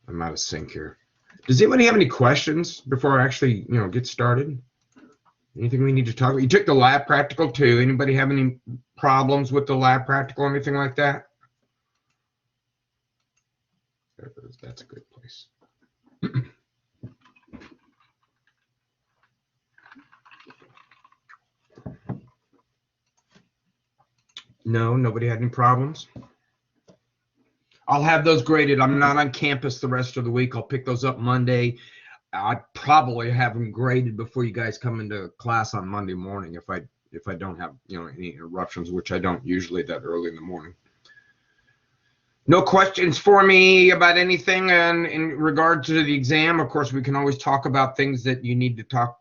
I'm out of sync here. Does anybody have any questions before I actually, get started? Anything we need to talk about? You took the lab practical too. Anybody have any problems with the lab practical or anything like that? That's a good place. No, nobody had any problems. I'll have those graded. I'm not on campus the rest of the week. I'll pick those up Monday. I'd probably have them graded before you guys come into class on Monday morning if I don't have any interruptions, which I don't usually that early in the morning. No questions for me about anything in regard to the exam. Of course, we can always talk about things that you need to talk,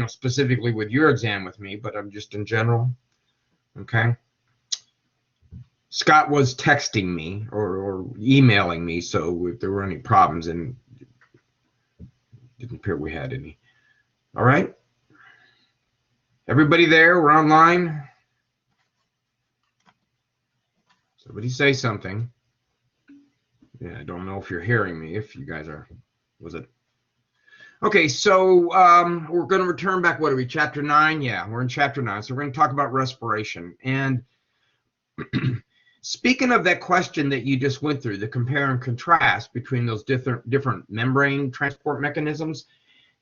specifically with your exam with me, but I'm just in general. Okay. Scott was texting me or emailing me, so if there were any problems, and didn't appear we had any. All right. Everybody there? We're online. Somebody say something. Yeah, I don't know if you're hearing me. If you guys are, was it? Okay, so we're going to return back. What are we? Chapter 9? Yeah, we're in chapter 9. So we're going to talk about respiration. And speaking of that question that you just went through, the compare and contrast between those different membrane transport mechanisms,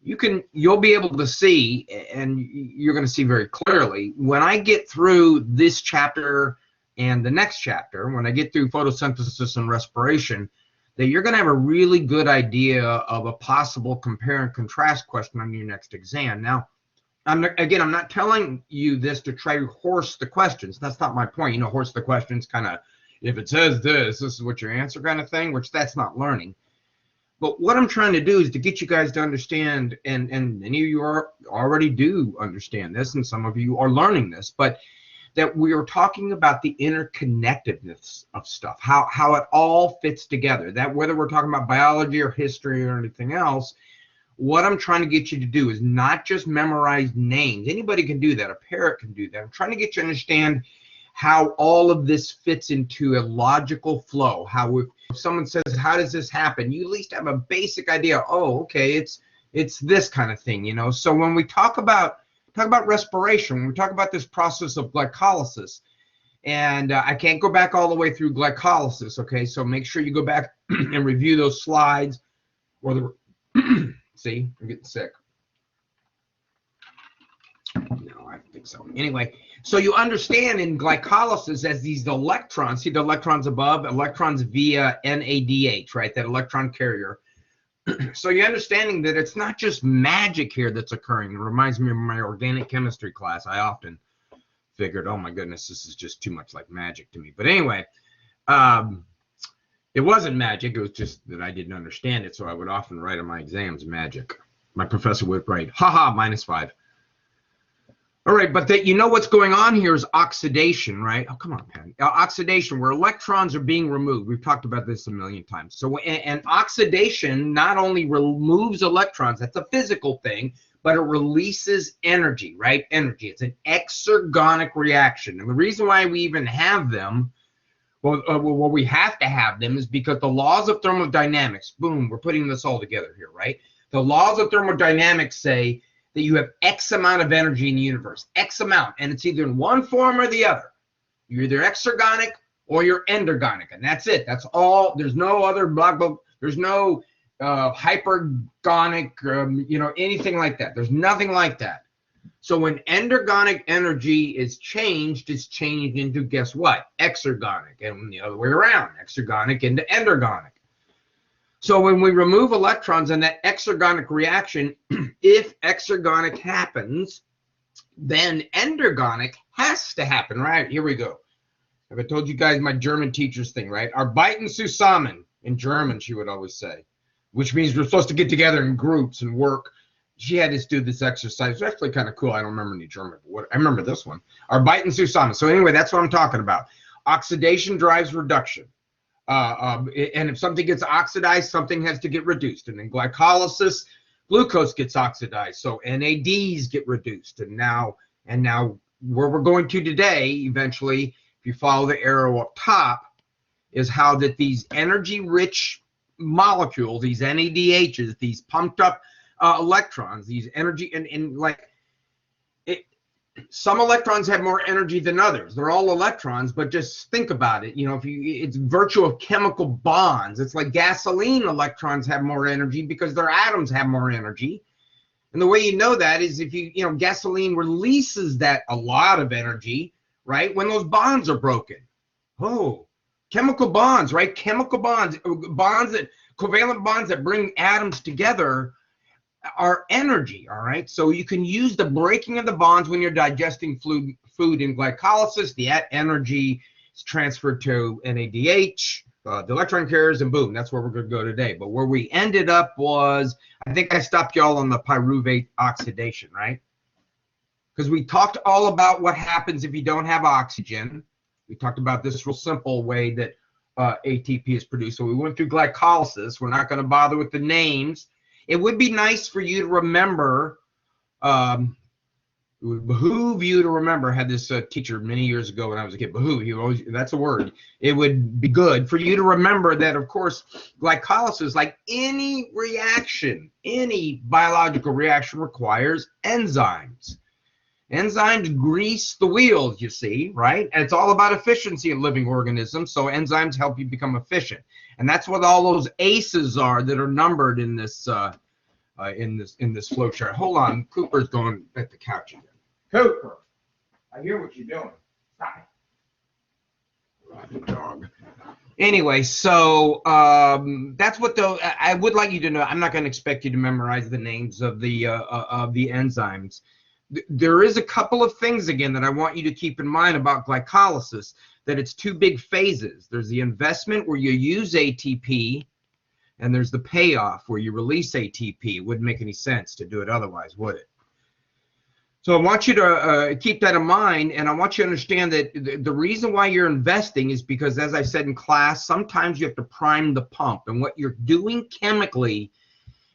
you'll be able to see, and you're going to see very clearly when I get through this chapter and the next chapter, when I get through photosynthesis and respiration, that you're going to have a really good idea of a possible compare and contrast question on your next exam. Now, I'm not telling you this to try to horse the questions. That's not my point. Horse the questions kind of, if it says this is what your answer kind of thing, which that's not learning. But what I'm trying to do is to get you guys to understand, and many of you already do understand this, and some of you are learning this, but that we are talking about the interconnectedness of stuff, how it all fits together. That whether we're talking about biology or history or anything else, what I'm trying to get you to do is not just memorize names. Anybody can do that. A parrot can do that. I'm trying to get you to understand how all of this fits into a logical flow. How if someone says, how does this happen? You at least have a basic idea. Oh, okay, it's this kind of thing, So when we talk about respiration, when we talk about this process of glycolysis, and I can't go back all the way through glycolysis, okay? So make sure you go back and review those slides or the see, I'm getting sick. No, I don't think so. Anyway, so you understand in glycolysis as these electrons, see the electrons above, electrons via NADH, right? That electron carrier. So you're understanding that it's not just magic here that's occurring. It reminds me of my organic chemistry class. I often figured, oh my goodness, this is just too much like magic to me. But anyway, it wasn't magic. It was just that I didn't understand it. So I would often write on my exams magic. My professor would write, haha, -5. All right, but that what's going on here is oxidation, right? Oh, come on, Patty. Oxidation, where electrons are being removed. We've talked about this a million times. So, and oxidation not only removes electrons, that's a physical thing, but it releases energy, right? Energy. It's an exergonic reaction. And the reason why we even have them, we have to have them is because the laws of thermodynamics, boom, we're putting this all together here, right? The laws of thermodynamics say that you have X amount of energy in the universe, X amount, and it's either in one form or the other. You're either exergonic or you're endergonic, and that's it. That's all. There's no other there's no hypergonic, anything like that. There's nothing like that. So when endergonic energy is changed, it's changed into, guess what? Exergonic, and the other way around, exergonic into endergonic. So when we remove electrons in that exergonic reaction, if exergonic happens, then endergonic has to happen, right? Here we go. Have I told you guys my German teacher's thing, right? Arbeiten zusammen, in German, she would always say, which means we're supposed to get together in groups and work. She had us do this exercise. It's actually kind of cool. I don't remember any German, but I remember this one. Arbeiten zusammen. So anyway, that's what I'm talking about. Oxidation drives reduction. And if something gets oxidized, something has to get reduced. And in glycolysis, glucose gets oxidized, so NADs get reduced. And now where we're going to today, eventually, if you follow the arrow up top, is how that these energy-rich molecules, these NADHs, these pumped up electrons, these energy, and like it, some electrons have more energy than others. They're all electrons, but just think about it. You know, it's virtue of chemical bonds. It's like gasoline electrons have more energy because their atoms have more energy. And the way you know that is if you know, gasoline releases that a lot of energy, right? When those bonds are broken. Oh, chemical bonds, right? Chemical bonds, covalent bonds that bring atoms together are energy, all right? So you can use the breaking of the bonds when you're digesting food in glycolysis. The energy is transferred to NADH, the electron carriers, and boom, that's where we're going to go today. But where we ended up was, I think I stopped y'all on the pyruvate oxidation, right? Because we talked all about what happens if you don't have oxygen. We talked about this real simple way that ATP is produced. So we went through glycolysis. We're not going to bother with the names. It would be nice for you to remember, it would behoove you to remember, I had this teacher many years ago when I was a kid, behoove, he always, that's a word. It would be good for you to remember that, of course, glycolysis, like any reaction, any biological reaction, requires enzymes. Enzymes grease the wheels, you see, right? And it's all about efficiency in living organisms, so enzymes help you become efficient. And that's what all those ACEs are that are numbered in this flow chart. Hold on, Cooper's going at the couch again. Cooper, I hear what you're doing. Stop it. Rotten dog. Anyway, so that's what I would like you to know. I'm not going to expect you to memorize the names of the enzymes. There is a couple of things, again, that I want you to keep in mind about glycolysis, that it's two big phases. There's the investment where you use ATP, and there's the payoff where you release ATP. It wouldn't make any sense to do it otherwise, would it? So I want you to keep that in mind, and I want you to understand that the reason why you're investing is because, as I said in class, sometimes you have to prime the pump, and what you're doing chemically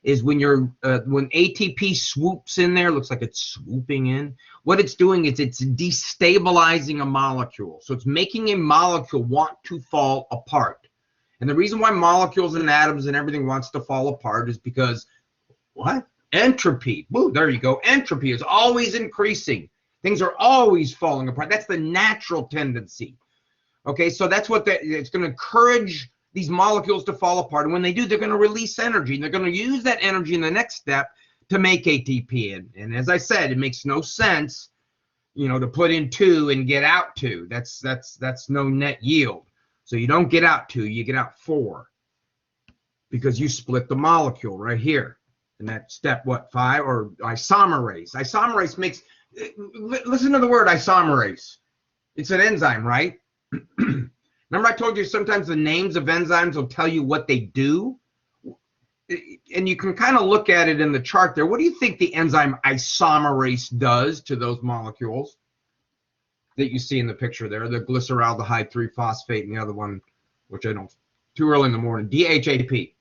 is when ATP swoops in there, looks like it's swooping in, what it's doing is it's destabilizing a molecule. So it's making a molecule want to fall apart. And the reason why molecules and atoms and everything wants to fall apart is because, what? Entropy. Woo, there you go. Entropy is always increasing. Things are always falling apart. That's the natural tendency. Okay, so that's what it's going to encourage these molecules to fall apart. And when they do, they're going to release energy. And they're going to use that energy in the next step to make ATP. And as I said, it makes no sense, you know, to put in 2 and get out 2. That's no net yield. So you don't get out 2, you get out 4. Because you split the molecule right here. And that step, what, 5? Or isomerase. Isomerase makes, listen to the word isomerase. It's an enzyme, right? Remember I told you sometimes the names of enzymes will tell you what they do? And you can kind of look at it in the chart there. What do you think the enzyme isomerase does to those molecules that you see in the picture there? The glyceraldehyde 3-phosphate and the other one, which I don't, too early in the morning, DHAP.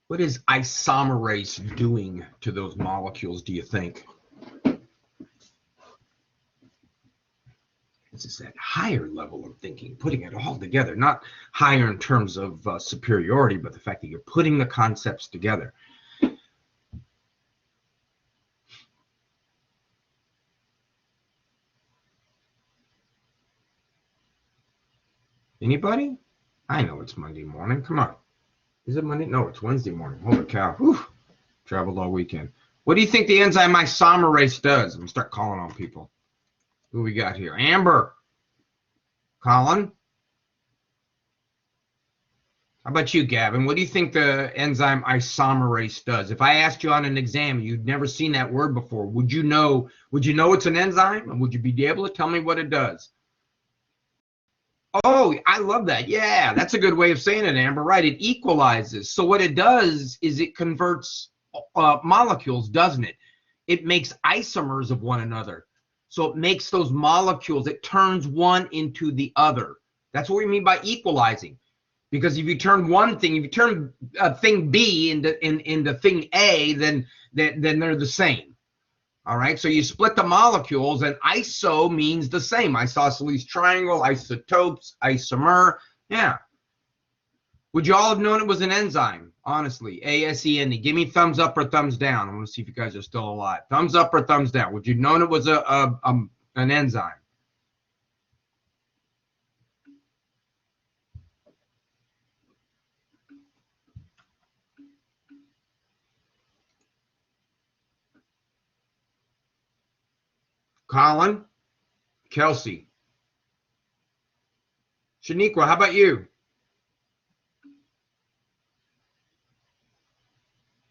What is isomerase doing to those molecules, do you think? This is that higher level of thinking, putting it all together, not higher in terms of superiority, but the fact that you're putting the concepts together. Anybody? I know it's Monday morning. Come on. Is it Monday? No, it's Wednesday morning. Holy cow. Whew. Traveled all weekend. What do you think the enzyme isomerase does? I'm going to start calling on people. Who we got here? Amber. Colin. How about you, Gavin? What do you think the enzyme isomerase does? If I asked you on an exam, you'd never seen that word before, would you know it's an enzyme? And would you be able to tell me what it does? Oh, I love that. Yeah, that's a good way of saying it, Amber. Right, it equalizes. So what it does is it converts molecules, doesn't it? It makes isomers of one another. So it makes those molecules, it turns one into the other. That's what we mean by equalizing. Because if you turn one thing, if you turn thing B into thing A, then they're the same. All right, so you split the molecules, and iso means the same. Isosceles triangle, isotopes, isomer. Yeah. Would you all have known it was an enzyme? Honestly, ASENE. Give me thumbs up or thumbs down. I want to see if you guys are still alive. Thumbs up or thumbs down. Would you have known it was an enzyme? Colin, Kelsey, Shaniqua, how about you?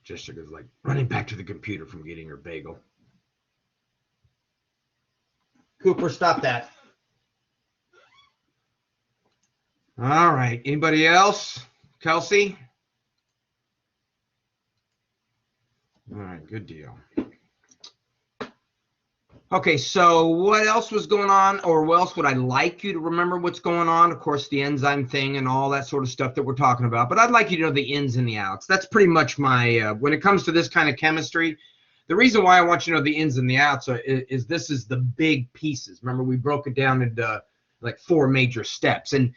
Jessica's like running back to the computer from getting her bagel. Cooper, stop that. All right. Anybody else? Kelsey? All right. Good deal. Okay, so what else was going on, or what else would I like you to remember what's going on? Of course, the enzyme thing and all that sort of stuff that we're talking about, but I'd like you to know the ins and the outs. That's pretty much my, when it comes to this kind of chemistry, the reason why I want you to know the ins and the outs is this is the big pieces. Remember, we broke it down into like 4 major steps, and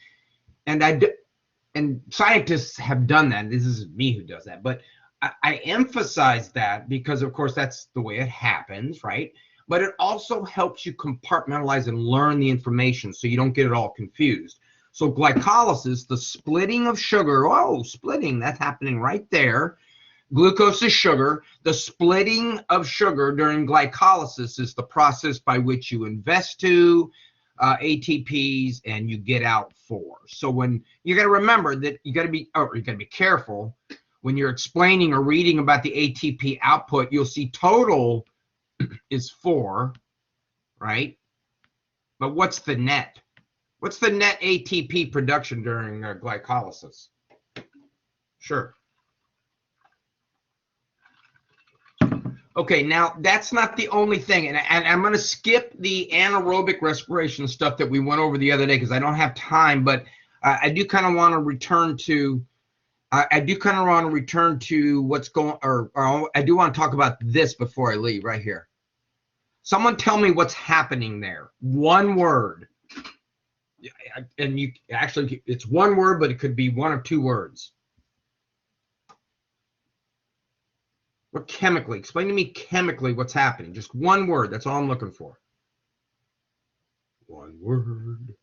scientists have done that. This is me who does that, but I emphasize that because, of course, that's the way it happens, right? But it also helps you compartmentalize and learn the information so you don't get it all confused. So glycolysis, the splitting of sugar, splitting, that's happening right there. Glucose is sugar. The splitting of sugar during glycolysis is the process by which you invest 2 ATPs and you get out 4. So when you got to remember that you got to be careful when you're explaining or reading about the ATP output, you'll see total is 4, right? But what's the net? What's the net ATP production during glycolysis? Sure. Okay, now that's not the only thing, and I'm going to skip the anaerobic respiration stuff that we went over the other day because I don't have time, but I do kind of want to return to what's going, or I do want to talk about this before I leave right here. Someone tell me what's happening there. One word. And you actually, it's one word, but it could be 1 or 2 words. What chemically? Explain to me chemically what's happening. Just one word. That's all I'm looking for. One word.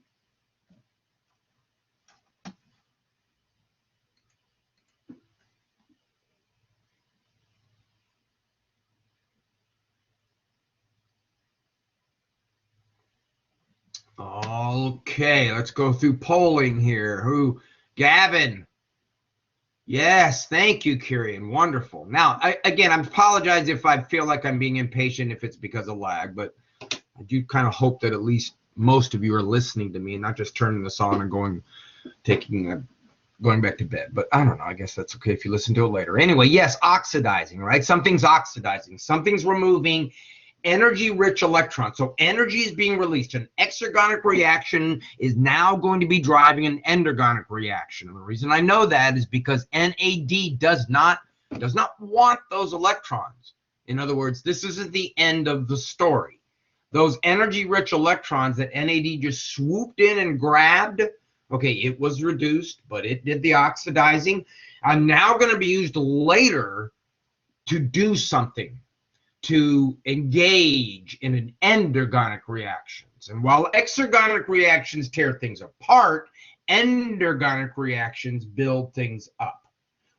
Okay, let's go through polling here. Gavin. Yes, thank you, Kieran. Wonderful. Now, I apologize if I feel like I'm being impatient, if it's because of lag, but I do kind of hope that at least most of you are listening to me and not just turning this on and going back to bed. But I don't know. I guess that's okay if you listen to it later. Anyway, yes, oxidizing, right? Something's oxidizing. Something's removing energy-rich electrons. So energy is being released. An exergonic reaction is now going to be driving an endergonic reaction. And the reason I know that is because NAD does not want those electrons. In other words, this isn't the end of the story. Those energy-rich electrons that NAD just swooped in and grabbed, okay, it was reduced, but it did the oxidizing, are now going to be used later to do something, to engage in an endergonic reactions. And while exergonic reactions tear things apart, endergonic reactions build things up.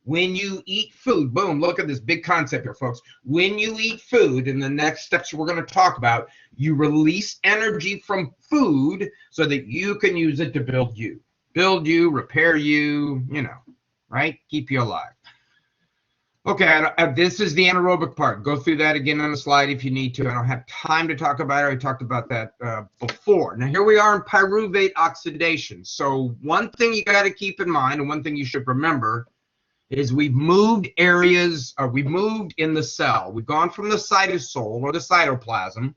When you eat food, boom, look at this big concept here, folks. When you eat food, in the next steps we're going to talk about, you release energy from food so that you can use it to build you, repair you, right? Keep you alive. Okay, this is the anaerobic part. Go through that again on the slide if you need to. I don't have time to talk about it. I talked about that before. Now, here we are in pyruvate oxidation. So one thing you got to keep in mind, and one thing you should remember, is we've moved areas, we've moved in the cell. We've gone from the cytosol or the cytoplasm.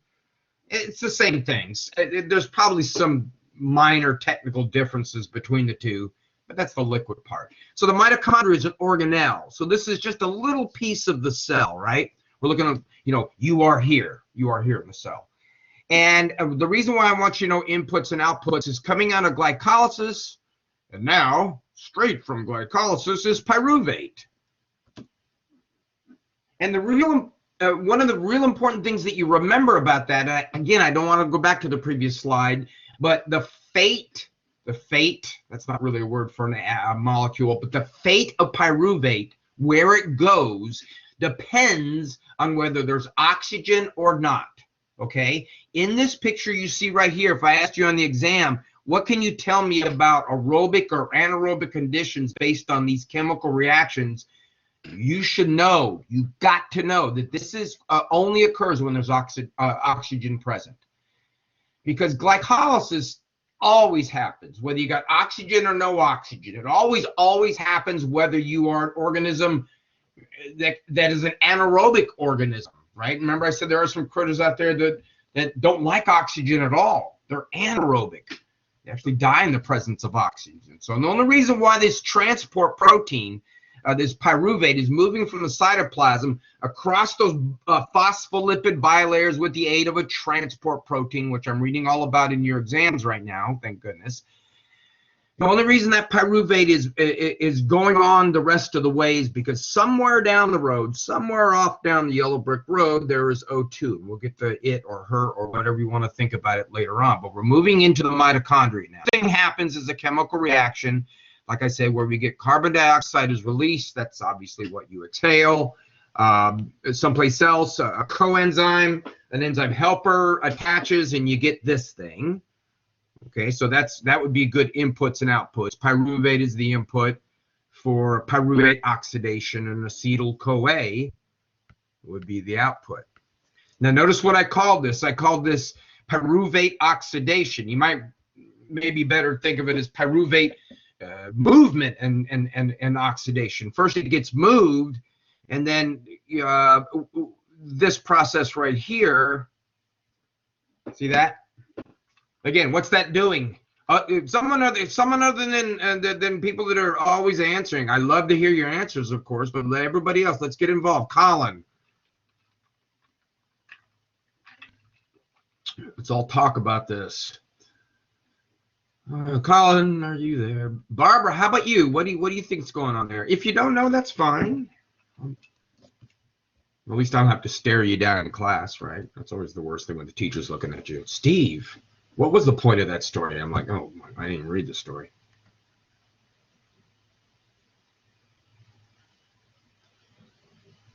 It's the same things. There's probably some minor technical differences between the two, but that's the liquid part. So the mitochondria is an organelle. So this is just a little piece of the cell, right? We're looking at, you are here in the cell. And the reason why I want you to know inputs and outputs is coming out of glycolysis, and now straight from glycolysis is pyruvate. And the real one of the real important things that you remember about that, again, I don't want to go back to the previous slide, but the fate, that's not really a word for a molecule, but the fate of pyruvate, where it goes, depends on whether there's oxygen or not, okay? In this picture you see right here, if I asked you on the exam, what can you tell me about aerobic or anaerobic conditions based on these chemical reactions? You should know, you've got to know that this is only occurs when there's oxygen present. Because glycolysis always happens, whether you got oxygen or no oxygen. It always happens whether you are an organism that is an anaerobic organism, right? Remember I said there are some critters out there that don't like oxygen at all. They're anaerobic. They actually die in the presence of oxygen. So the only reason why this transport protein, this pyruvate, is moving from the cytoplasm across those phospholipid bilayers with the aid of a transport protein, which I'm reading all about in your exams right now, thank goodness. The only reason that pyruvate is going on the rest of the way is because somewhere down the road, somewhere off down the yellow brick road, there is O2. We'll get to it or her or whatever you want to think about it later on. But we're moving into the mitochondria now. Thing happens is a chemical reaction, like I said, where we get carbon dioxide is released. That's obviously what you exhale. Someplace else, a coenzyme, an enzyme helper attaches, and you get this thing. Okay, so that would be good inputs and outputs. Pyruvate is the input for pyruvate oxidation, and acetyl-CoA would be the output. Now notice what I called this. I called this pyruvate oxidation. You might maybe better think of it as pyruvate movement and oxidation. First it gets moved, and then this process right here, see that? Again, what's that doing? Someone other than people that are always answering. I love to hear your answers, of course, but let everybody else, let's get involved. Colin. Let's all talk about this. Colin, are you there? Barbara, how about you? What do you think is going on there? If you don't know, that's fine. At least I don't have to stare you down in class, right? That's always the worst thing when the teacher's looking at you. Steve, what was the point of that story? I'm like, oh, I didn't even read the story.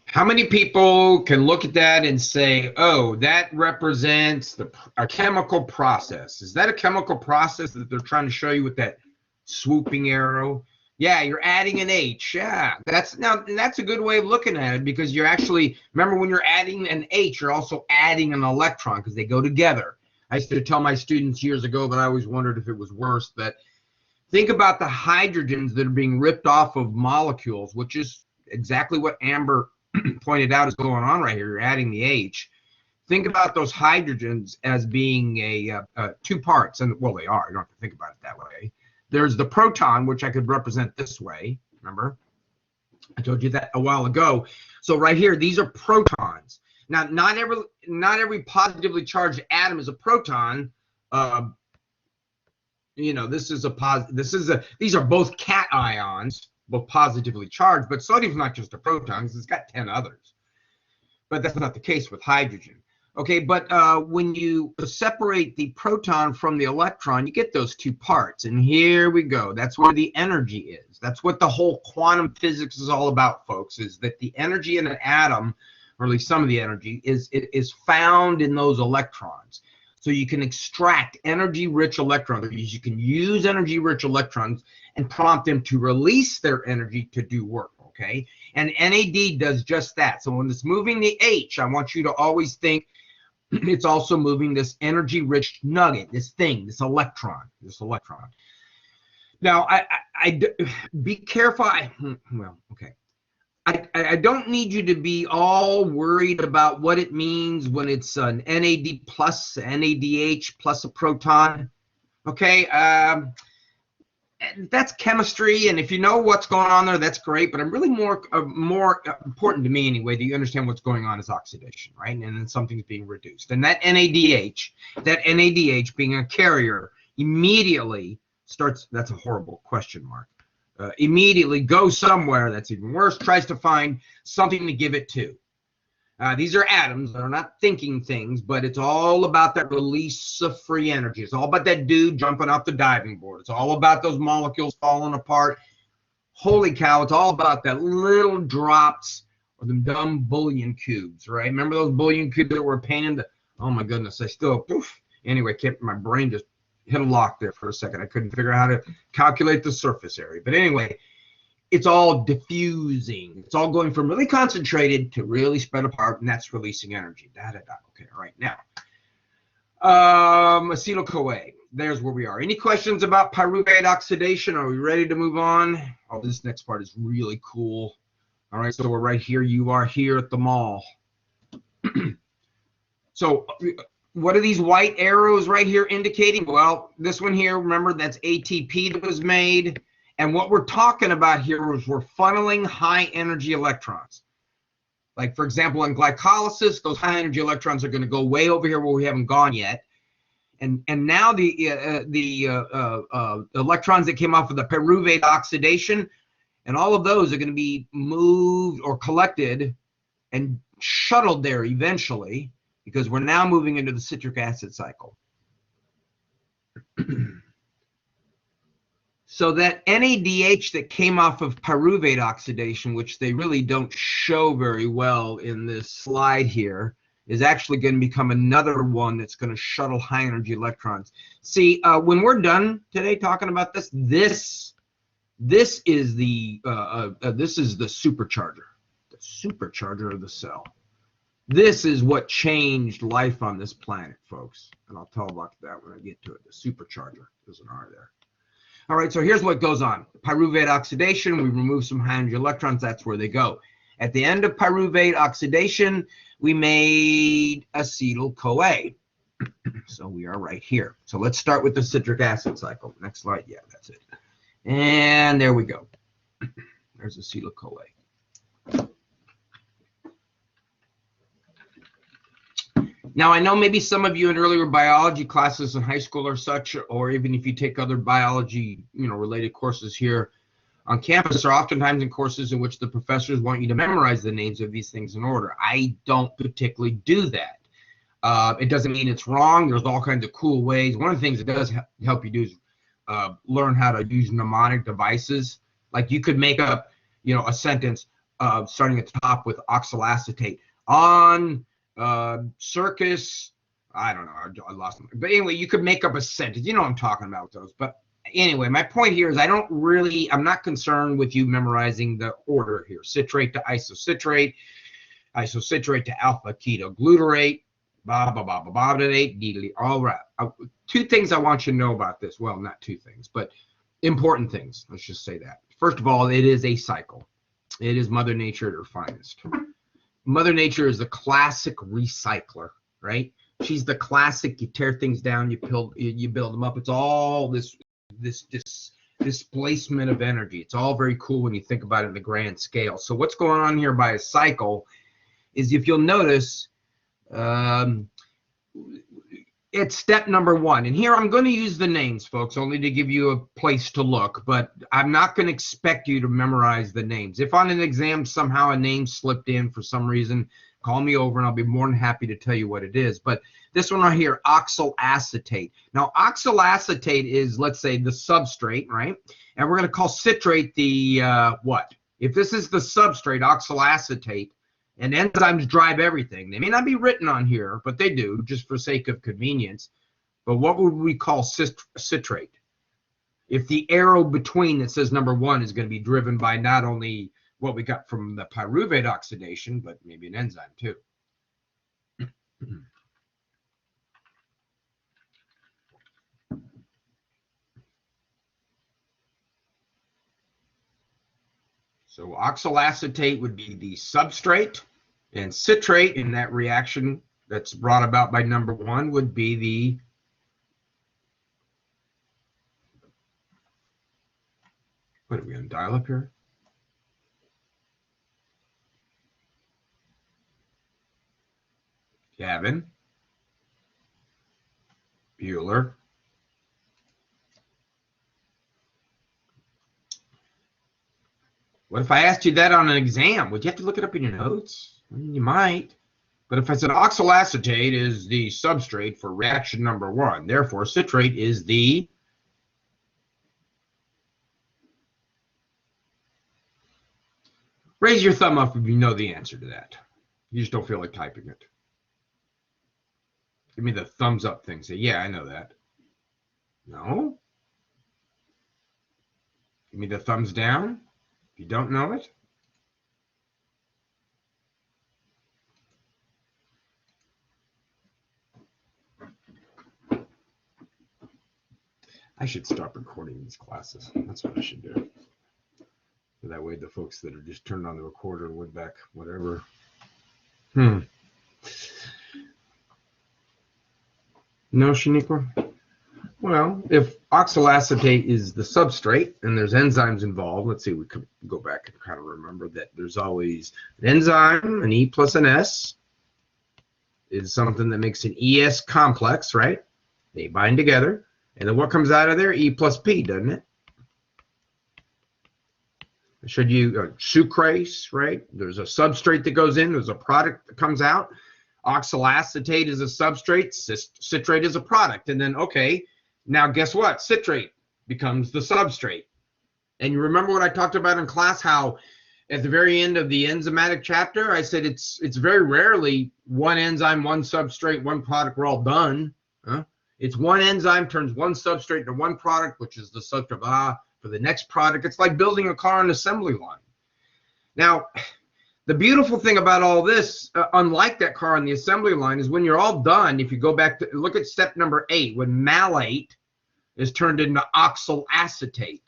How many people can look at that and say, oh, that represents a chemical process? Is that a chemical process that they're trying to show you with that swooping arrow? Yeah, you're adding an H. Yeah, that's a good way of looking at it, because you're actually, remember, when you're adding an H, you're also adding an electron, because they go together. I used to tell my students years ago, but I always wondered if it was worse, that think about the hydrogens that are being ripped off of molecules, which is exactly what Amber pointed out is going on right here. You're adding the H. Think about those hydrogens as being two parts, and well, they are. You don't have to think about it that way. There's the proton, which I could represent this way. Remember, I told you that a while ago. So right here, these are protons. Now, not every positively charged atom is a proton. This is these are both cations, both positively charged, but sodium's not just a proton, because it's got 10 others. But that's not the case with hydrogen. Okay, but when you separate the proton from the electron, you get those two parts. And here we go. That's where the energy is. That's what the whole quantum physics is all about, folks, is that the energy in an atom, or at least some of the energy, is found in those electrons. So you can extract energy-rich electrons. You can use energy-rich electrons and prompt them to release their energy to do work, okay? And NAD does just that. So when it's moving the H, I want you to always think it's also moving this energy-rich nugget, this thing, this electron. Now, I be careful. I don't need you to be all worried about what it means when it's an NAD plus, NADH plus a proton. Okay, And that's chemistry, and if you know what's going on there, that's great. But I'm really more important to me anyway that you understand what's going on is oxidation, right? And then something's being reduced, and that NADH being a carrier immediately starts. That's a horrible question mark. Immediately goes somewhere that's even worse. Tries to find something to give it to. These are atoms that are not thinking things, but it's all about that release of free energy. It's all about that dude jumping off the diving board. It's all about those molecules falling apart. Holy cow, it's all about that little drops or them dumb bullion cubes, right? Remember those bullion cubes that were a pain in the, oh my goodness, I still, poof. Anyway, my brain just hit a lock there for a second. I couldn't figure out how to calculate the surface area. But anyway, it's all diffusing. It's all going from really concentrated to really spread apart, and that's releasing energy. Okay, all right. Now, acetyl-CoA. There's where we are. Any questions about pyruvate oxidation? Are we ready to move on? Oh, this next part is really cool. All right, so we're right here. You are here at the mall. So what are these white arrows right here indicating? Well, this one here, remember, that's ATP that was made. And what we're talking about here is we're funneling high energy electrons. Like, for example, in glycolysis, those high energy electrons are going to go way over here where we haven't gone yet. And now the electrons that came off of the pyruvate oxidation, and all of those are going to be moved or collected and shuttled there eventually, because we're now moving into the citric acid cycle. So that NADH that came off of pyruvate oxidation, which they really don't show very well in this slide here, is actually going to become another one that's going to shuttle high energy electrons. See, when we're done today talking about this, this is the supercharger of the cell. This is what changed life on this planet, folks. And I'll tell about that when I get to it. The supercharger. There's an R there. All right, so here's what goes on. Pyruvate oxidation, we remove some high energy electrons, that's where they go. At the end of pyruvate oxidation, we made acetyl-CoA. So we are right here. So let's start with the citric acid cycle. Next slide, yeah, that's it. And there we go. There's acetyl-CoA. Now, I know maybe some of you in earlier biology classes in high school or such, or even if you take other biology, related courses here on campus, are oftentimes in courses in which the professors want you to memorize the names of these things in order. I don't particularly do that. It doesn't mean it's wrong. There's all kinds of cool ways. One of the things it does help you do is learn how to use mnemonic devices. Like you could make up, a sentence starting at the top with oxalacetate on circus, I don't know, I lost them. But anyway, you could make up a sentence. You know what I'm talking about with those. But anyway, my point here is I'm not concerned with you memorizing the order here. Citrate to isocitrate, isocitrate to alpha ketoglutarate, all right. Two things I want you to know about this. Well, not two things, but important things. Let's just say that. First of all, it is a cycle. It is Mother Nature at her finest. Mother Nature is the classic recycler, right? She's the classic, you tear things down, you build them up. It's all this displacement of energy. It's all very cool when you think about it in the grand scale. So what's going on here by a cycle is, if you'll notice, it's step number one. And here I'm going to use the names, folks, only to give you a place to look, but I'm not going to expect you to memorize the names. If on an exam somehow a name slipped in for some reason, call me over and I'll be more than happy to tell you what it is. But this one right here, oxalacetate. Now, oxalacetate is, let's say, the substrate, right? And we're going to call citrate the what? If this is the substrate, oxalacetate, and enzymes drive everything. They may not be written on here, but they do, just for sake of convenience. But what would we call citrate? If the arrow between that says number one is going to be driven by not only what we got from the pyruvate oxidation, but maybe an enzyme too. So oxalacetate would be the substrate, and citrate in that reaction that's brought about by number one would be the What are we going to dial up here? Gavin. Bueller. What if I asked you that on an exam? Would you have to look it up in your notes? I mean, you might. But if I said oxyl acetate is the substrate for reaction number 1, therefore citrate is the... Raise your thumb up if you know the answer to that. You just don't feel like typing it. Give me the thumbs up thing. Say, yeah, I know that. No? Give me the thumbs down if you don't know it. I should stop recording these classes. That's what I should do. So that way the folks that are just turned on the recorder, went back, whatever. No, Shaniqua? Well, if oxyl acetate is the substrate and there's enzymes involved, let's see, we can go back and kind of remember that there's always an enzyme, an E plus an S is something that makes an ES complex, right? They bind together. And then what comes out of there? E plus P, doesn't it? I showed you sucrase, right? There's a substrate that goes in. There's a product that comes out. Oxyl acetate is a substrate. Citrate is a product. And then, okay, now guess what? Citrate becomes the substrate. And you remember what I talked about in class, how at the very end of the enzymatic chapter, I said it's very rarely one enzyme, one substrate, one product, we're all done. Huh? It's one enzyme turns one substrate into one product, which is the substrate for the next product. It's like building a car on an assembly line. Now, the beautiful thing about all this, unlike that car on the assembly line, is when you're all done, if you go back to look at step number 8, when malate is turned into oxyl acetate.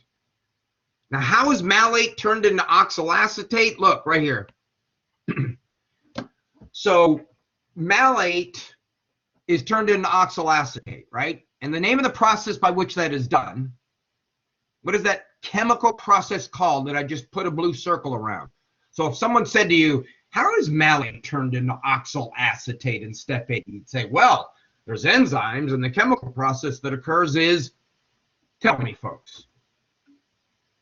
Now, how is malate turned into oxyl acetate? Look, right here. So malate is turned into oxyl acetate, right? And the name of the process by which that is done, what is that chemical process called that I just put a blue circle around? So if someone said to you, how is malate turned into oxyl acetate in step 8? You'd say, well, there's enzymes, and the chemical process that occurs is, tell me, folks.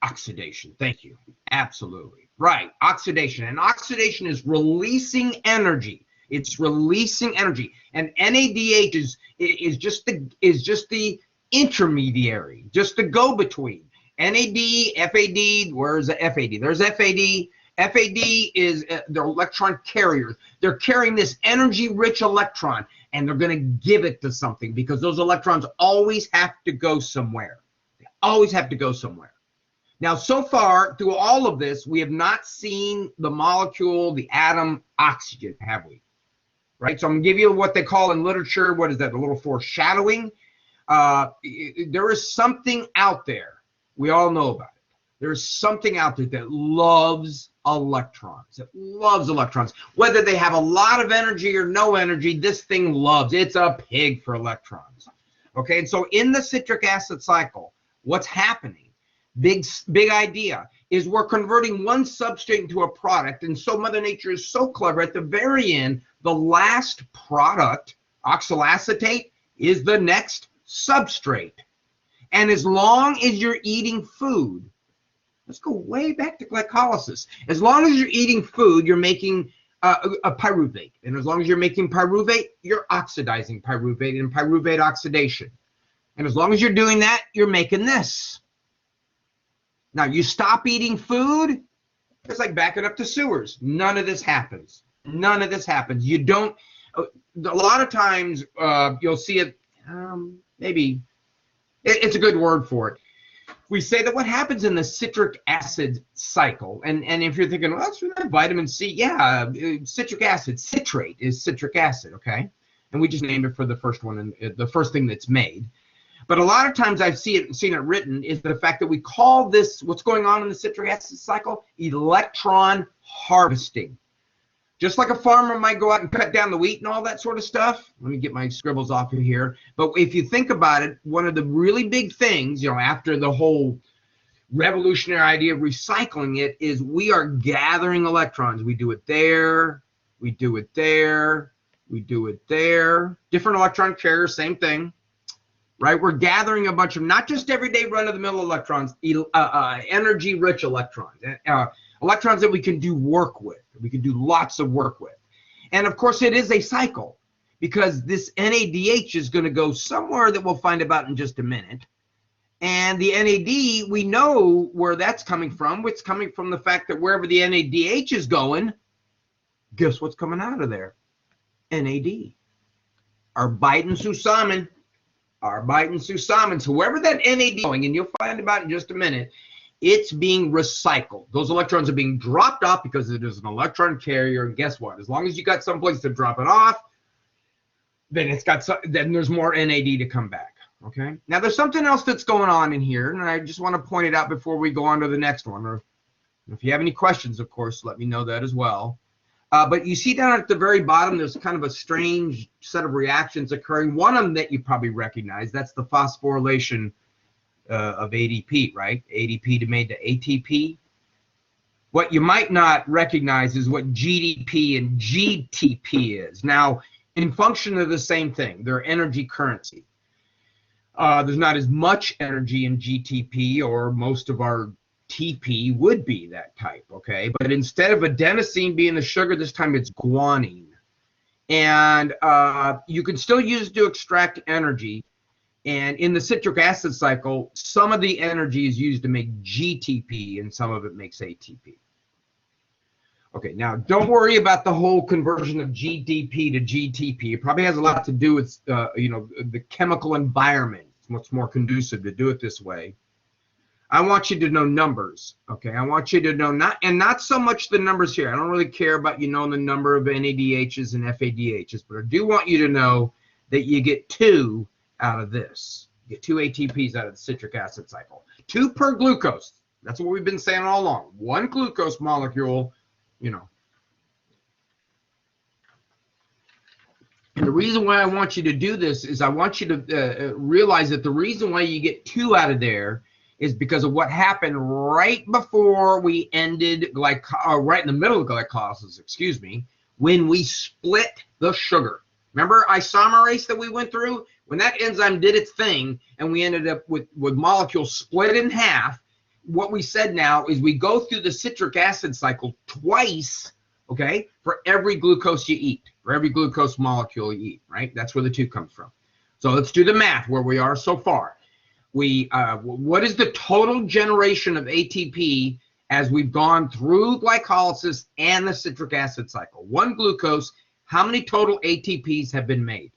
Oxidation. Thank you. Absolutely. Right. Oxidation. And oxidation is releasing energy. It's releasing energy, and NADH is just the intermediary, just the go-between. NAD, FAD. Where's the FAD? There's FAD. FAD is they're electron carriers. They're carrying this energy-rich electron, and they're going to give it to something because those electrons always have to go somewhere. They always have to go somewhere. Now, so far through all of this, we have not seen the molecule, the atom, oxygen, have we? Right, so I'm going to give you what they call in literature, what is that, a little foreshadowing. There is something out there. We all know about it. There is something out there that loves electrons. It loves electrons. Whether they have a lot of energy or no energy, this thing loves. It's a pig for electrons. Okay, and so in the citric acid cycle, what's happening? Big idea is we're converting one substrate into a product, and so Mother Nature is so clever. At the very end, the last product, oxyl acetate, is the next substrate. And as long as you're eating food, let's go way back to glycolysis. As long as you're eating food, you're making a pyruvate. And as long as you're making pyruvate, you're oxidizing pyruvate and pyruvate oxidation. And as long as you're doing that, you're making this. Now, you stop eating food, it's like backing up the sewers. None of this happens. None of this happens. You don't, a lot of times you'll see it, maybe, it's a good word for it. We say that what happens in the citric acid cycle, and if you're thinking, well, that's really vitamin C, yeah, citric acid, citrate is citric acid, okay? And we just named it for the first one, and the first thing that's made. But a lot of times I've seen it written is the fact that we call this, what's going on in the citric acid cycle, electron harvesting. Just like a farmer might go out and cut down the wheat and all that sort of stuff. Let me get my scribbles off of here. But if you think about it, one of the really big things, after the whole revolutionary idea of recycling it is we are gathering electrons. We do it there, we do it there, we do it there. Different electron carriers, same thing, right? We're gathering a bunch of not just everyday run-of-the-mill electrons, energy-rich electrons, electrons that we can do work with. We can do lots of work with. And of course, it is a cycle because this NADH is going to go somewhere that we'll find about in just a minute. And the NAD, we know where that's coming from. It's coming from the fact that wherever the NADH is going, guess what's coming out of there? NAD. Arbeiten zusammen. So wherever that NAD is going, and you'll find about in just a minute, it's being recycled. Those electrons are being dropped off because it is an electron carrier. And guess what? As long as you got someplace to drop it off, then then there's more NAD to come back. Okay. Now there's something else that's going on in here, and I just want to point it out before we go on to the next one. Or if you have any questions, of course, let me know that as well. But you see down at the very bottom, there's kind of a strange set of reactions occurring. One of them that you probably recognize, that's the phosphorylation of ADP, right? ADP made to ATP. What you might not recognize is what GDP and GTP is. Now, in function of the same thing, they're energy currency. There's not as much energy in GTP, or most of our TP would be that type, okay? But instead of adenosine being the sugar, this time it's guanine. And you can still use it to extract energy. And in the citric acid cycle, some of the energy is used to make GTP, and some of it makes ATP. Okay, now don't worry about the whole conversion of GDP to GTP. It probably has a lot to do with, the chemical environment. It's much more conducive to do it this way. I want you to know numbers, okay? I want you to know not so much the numbers here. I don't really care about the number of NADHs and FADHs, but I do want you to know that you get 2 out of this. You get 2 ATPs out of the citric acid cycle. 2 per glucose. That's what we've been saying all along. 1 glucose molecule, And the reason why I want you to do this is I want you to realize that the reason why you get 2 out of there is because of what happened right before we ended right in the middle of glycolysis, when we split the sugar. Remember isomerase that we went through? When that enzyme did its thing and we ended up with molecules split in half, what we said now is we go through the citric acid cycle twice, okay, for every glucose you eat, for every glucose molecule you eat, right? That's where the 2 comes from. So let's do the math where we are so far. What is the total generation of ATP as we've gone through glycolysis and the citric acid cycle? 1 glucose, how many total ATPs have been made?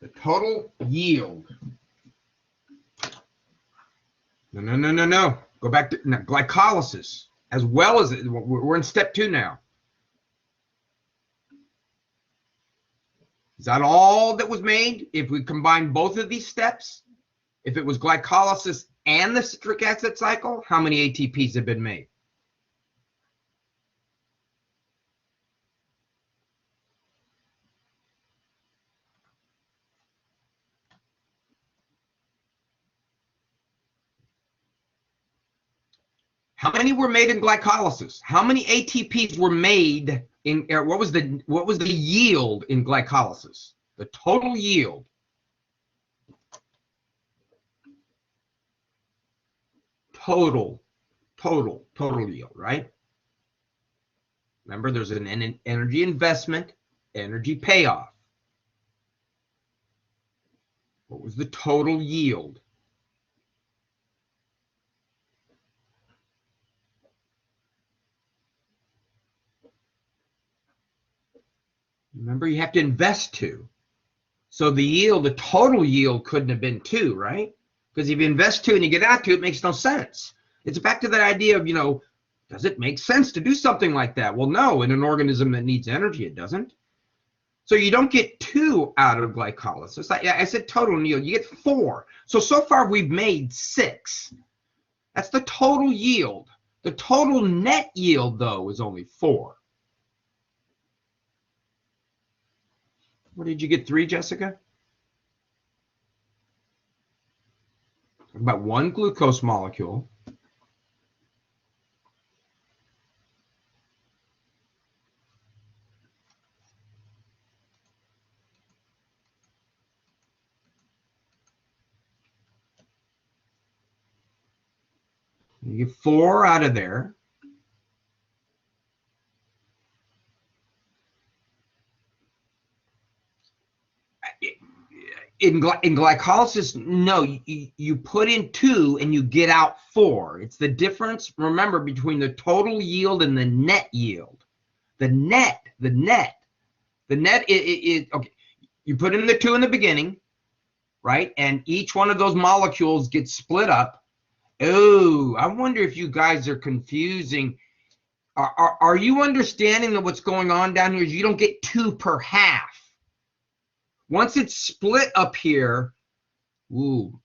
The total yield. No. Go back to glycolysis as well as we're in step 2 now. Is that all that was made? If we combine both of these steps, if it was glycolysis and the citric acid cycle, how many ATPs have been made? How many were made in glycolysis? How many ATPs were made in what was the yield in glycolysis? The total yield. Total yield, right? Remember, there's an energy investment, energy payoff. What was the total yield? Remember, you have to invest 2. So the yield, the total yield couldn't have been 2, right? Because if you invest 2 and you get out 2, it makes no sense. It's back to that idea of, does it make sense to do something like that? Well, no, in an organism that needs energy, it doesn't. So you don't get 2 out of glycolysis. I said total yield, you get 4. So far we've made 6. That's the total yield. The total net yield, though, is only 4. What did you get, 3, Jessica? about one glucose molecule. You get 4 out of there. In glycolysis, no, you put in 2 and you get out 4. It's the difference, remember, between the total yield and the net yield. The net, okay. You put in the 2 in the beginning, right? And each one of those molecules gets split up. Oh, I wonder if you guys are confusing. Are you understanding that what's going on down here is you don't get 2 per half. Once it's split up here, ooh,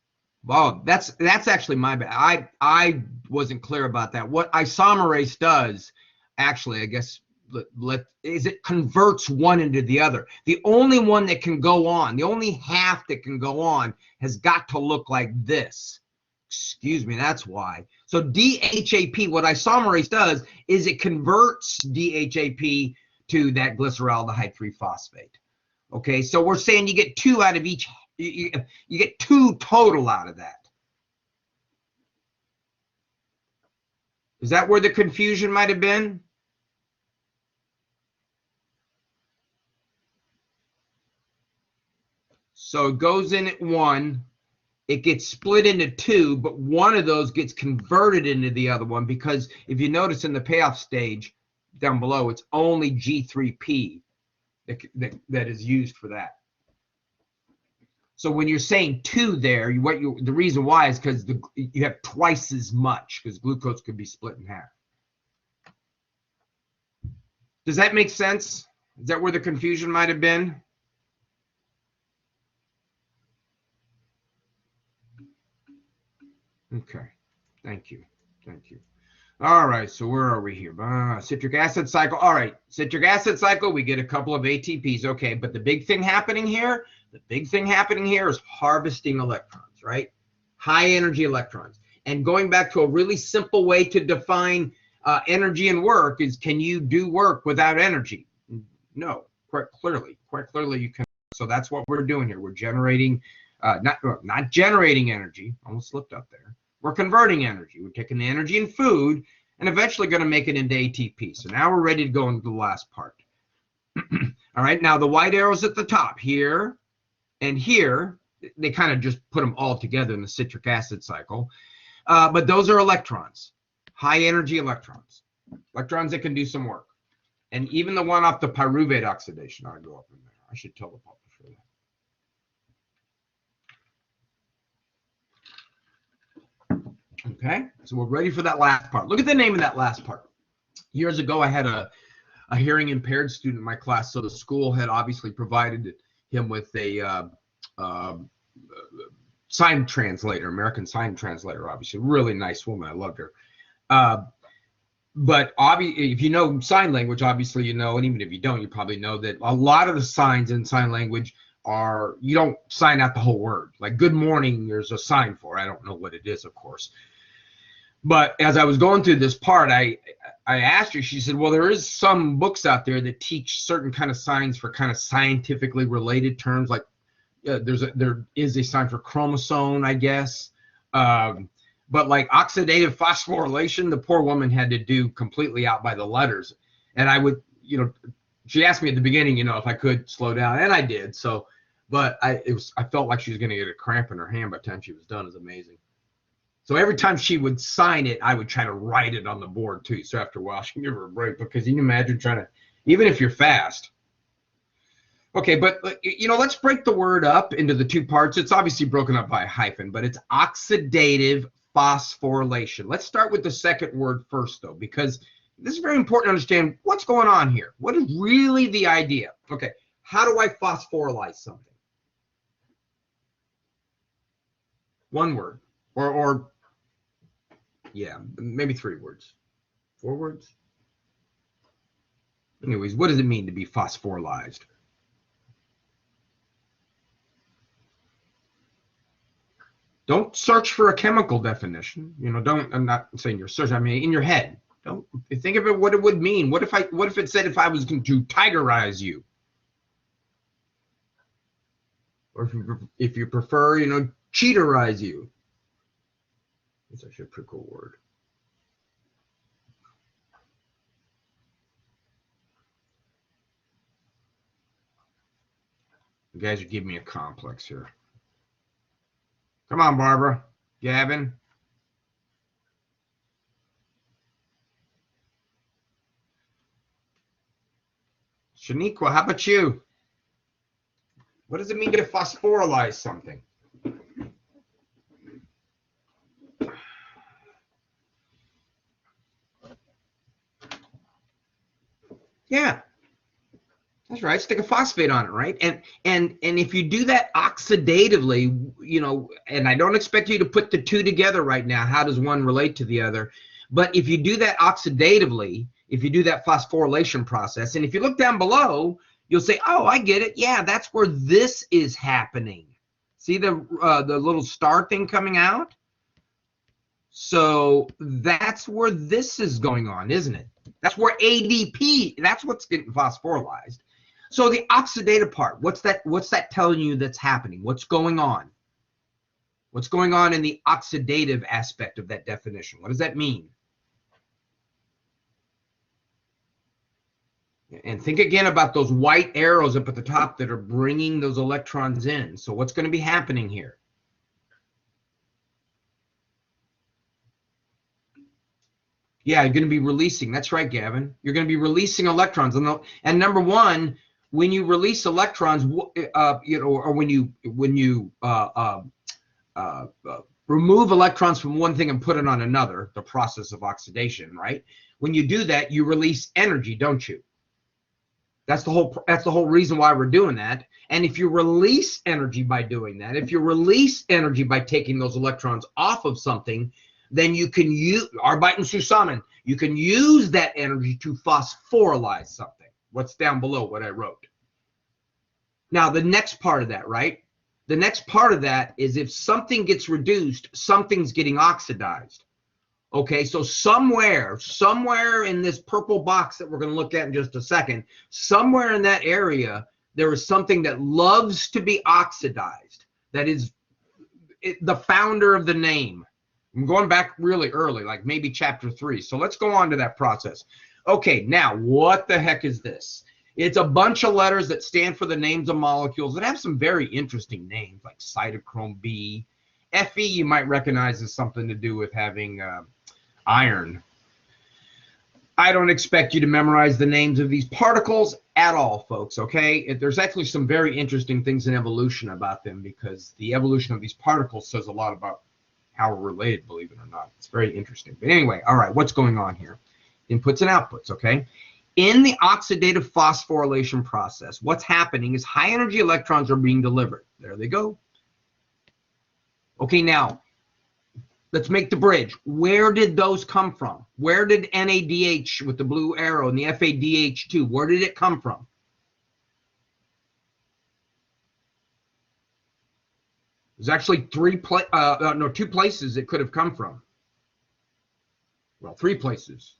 wow, that's actually my bad. I wasn't clear about that. What isomerase does, actually, I guess, is it converts one into the other. The only one that can go on, the only half that can go on, has got to look like this. Excuse me, that's why. So DHAP, what isomerase does is it converts DHAP to that glyceraldehyde 3-phosphate. Okay, so we're saying you get 2 out of each. You get 2 total out of that. Is that where the confusion might have been? So it goes in at 1. It gets split into 2, but one of those gets converted into the other one, because if you notice in the payoff stage down below, it's only G3P that is used for that. So when you're saying 2 there, the reason why is because you have twice as much, because glucose could be split in half. Does that make sense? Is that where the confusion might have been? Okay, thank you. All right, so where are we here? Citric acid cycle. All right, citric acid cycle, we get a couple of ATPs. Okay, but the big thing happening here is harvesting electrons, right? High energy electrons. And going back to a really simple way to define energy and work is, can you do work without energy? No, quite clearly you can. So that's what we're doing here. We're generating, not generating energy, almost slipped up there. We're converting energy. We're taking the energy in food and eventually going to make it into ATP. So now we're ready to go into the last part. All right, now the white arrows at the top here and here, they kind of just put them all together in the citric acid cycle. But those are electrons, high energy electrons that can do some work. And even the one off the pyruvate oxidation ought to go up in there. I should tell the publisher that. Okay, so we're ready for that last part. Look at the name of that last part. Years ago, I had a hearing impaired student in my class, so the school had obviously provided him with a sign translator, American Sign Translator, obviously. Really nice woman. I loved her. But if you know sign language, obviously you know, and even if you don't, you probably know that a lot of the signs in sign language are, you don't sign out the whole word. Like good morning, there's a sign for. I don't know what it is, of course. But as I was going through this part, I asked her, she said, well, there is some books out there that teach certain kind of signs for kind of scientifically related terms. Like there is a sign for chromosome, I guess. But like oxidative phosphorylation, the poor woman had to do completely out by the letters. And I would, she asked me at the beginning, if I could slow down, and I did. So, but I felt like she was going to get a cramp in her hand by the time she was done. It was amazing. So every time she would sign it, I would try to write it on the board too. So after a while, she'd give her a break, because you can imagine trying to, even if you're fast. Okay, but let's break the word up into the 2 parts. It's obviously broken up by a hyphen, but it's oxidative phosphorylation. Let's start with the second word first, though, because this is very important to understand what's going on here. What is really the idea? Okay, how do I phosphorylize something? One word, or yeah, maybe 3 words, 4 words. Anyways, what does it mean to be phosphorylized? Don't search for a chemical definition. You know, don't, I'm not saying you're searching, I mean in your head. Don't think of it what it would mean. What if it said if I was going to tigerize you? Or if you prefer, you know, cheaterize you. That's actually a pretty cool word. You guys are giving me a complex here. Come on, Barbara. Gavin. Shaniqua, how about you? What does it mean to phosphorylize something? Yeah, that's right. Stick a phosphate on it, right? And if you do that oxidatively, you know, and I don't expect you to put the two together right now. How does one relate to the other? But if you do that oxidatively, if you do that phosphorylation process, and if you look down below, you'll say, oh, I get it. Yeah, that's where this is happening. See the little star thing coming out? So that's where this is going on, isn't it? That's where ADP, that's what's getting phosphorylized. So the oxidative part, what's that telling you that's happening? What's going on? What's going on in the oxidative aspect of that definition? What does that mean? And think again about those white arrows up at the top that are bringing those electrons in. So what's going to be happening here? Yeah, you're going to be releasing. That's right, Gavin. You're going to be releasing electrons. And number one, when you release electrons, you know, or when you remove electrons from one thing and put it on another, the process of oxidation, right? When you do that, you release energy, don't you? That's the whole reason why we're doing that. And if you release energy by doing that, if you release energy by taking those electrons off of something, then you can use Arbeiten zusammen. You can use that energy to phosphorylize something. What's down below what I wrote. Now, the next part of that, right? The next part of that is if something gets reduced, something's getting oxidized. Okay, so somewhere in this purple box that we're going to look at in just a second, somewhere in that area, there is something that loves to be oxidized. That is the founder of the name. I'm going back really early, like maybe chapter 3. So let's go on to that process. Okay, now what the heck is this? It's a bunch of letters that stand for the names of molecules that have some very interesting names, like cytochrome B. Fe you might recognize as something to do with having iron. I don't expect you to memorize the names of these particles at all, folks, okay? There's actually some very interesting things in evolution about them because the evolution of these particles says a lot about how we're related, believe it or not. It's very interesting. But anyway, all right, what's going on here? Inputs and outputs, okay? In the oxidative phosphorylation process, what's happening is high energy electrons are being delivered. There they go. Okay, now, let's make the bridge. Where did those come from? Where did NADH with the blue arrow and the FADH2, where did it come from? There's actually two places it could have come from. Well, 3 places.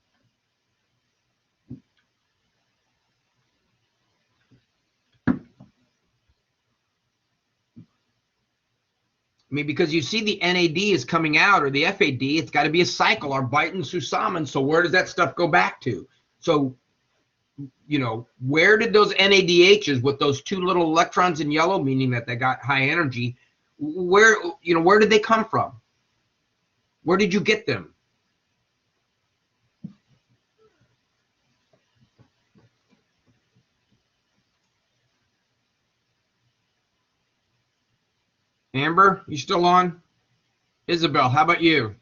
I mean, because you see the NAD is coming out, or the FAD, it's got to be a cycle, Arbeiten zusammen. So where does that stuff go back to? So, you know, where did those NADHs with those 2 little electrons in yellow, meaning that they got high energy, where did they come from? Where did you get them? Amber, you still on? Isabel, how about you?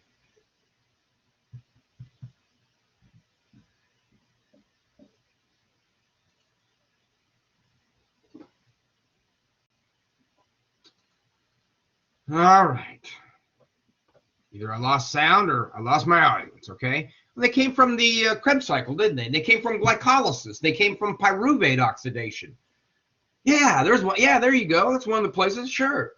All right. Either I lost sound or I lost my audience, okay? Well, they came from the Krebs cycle, didn't they? They came from glycolysis. They came from pyruvate oxidation. Yeah, there's one. Yeah, there you go. That's one of the places, sure.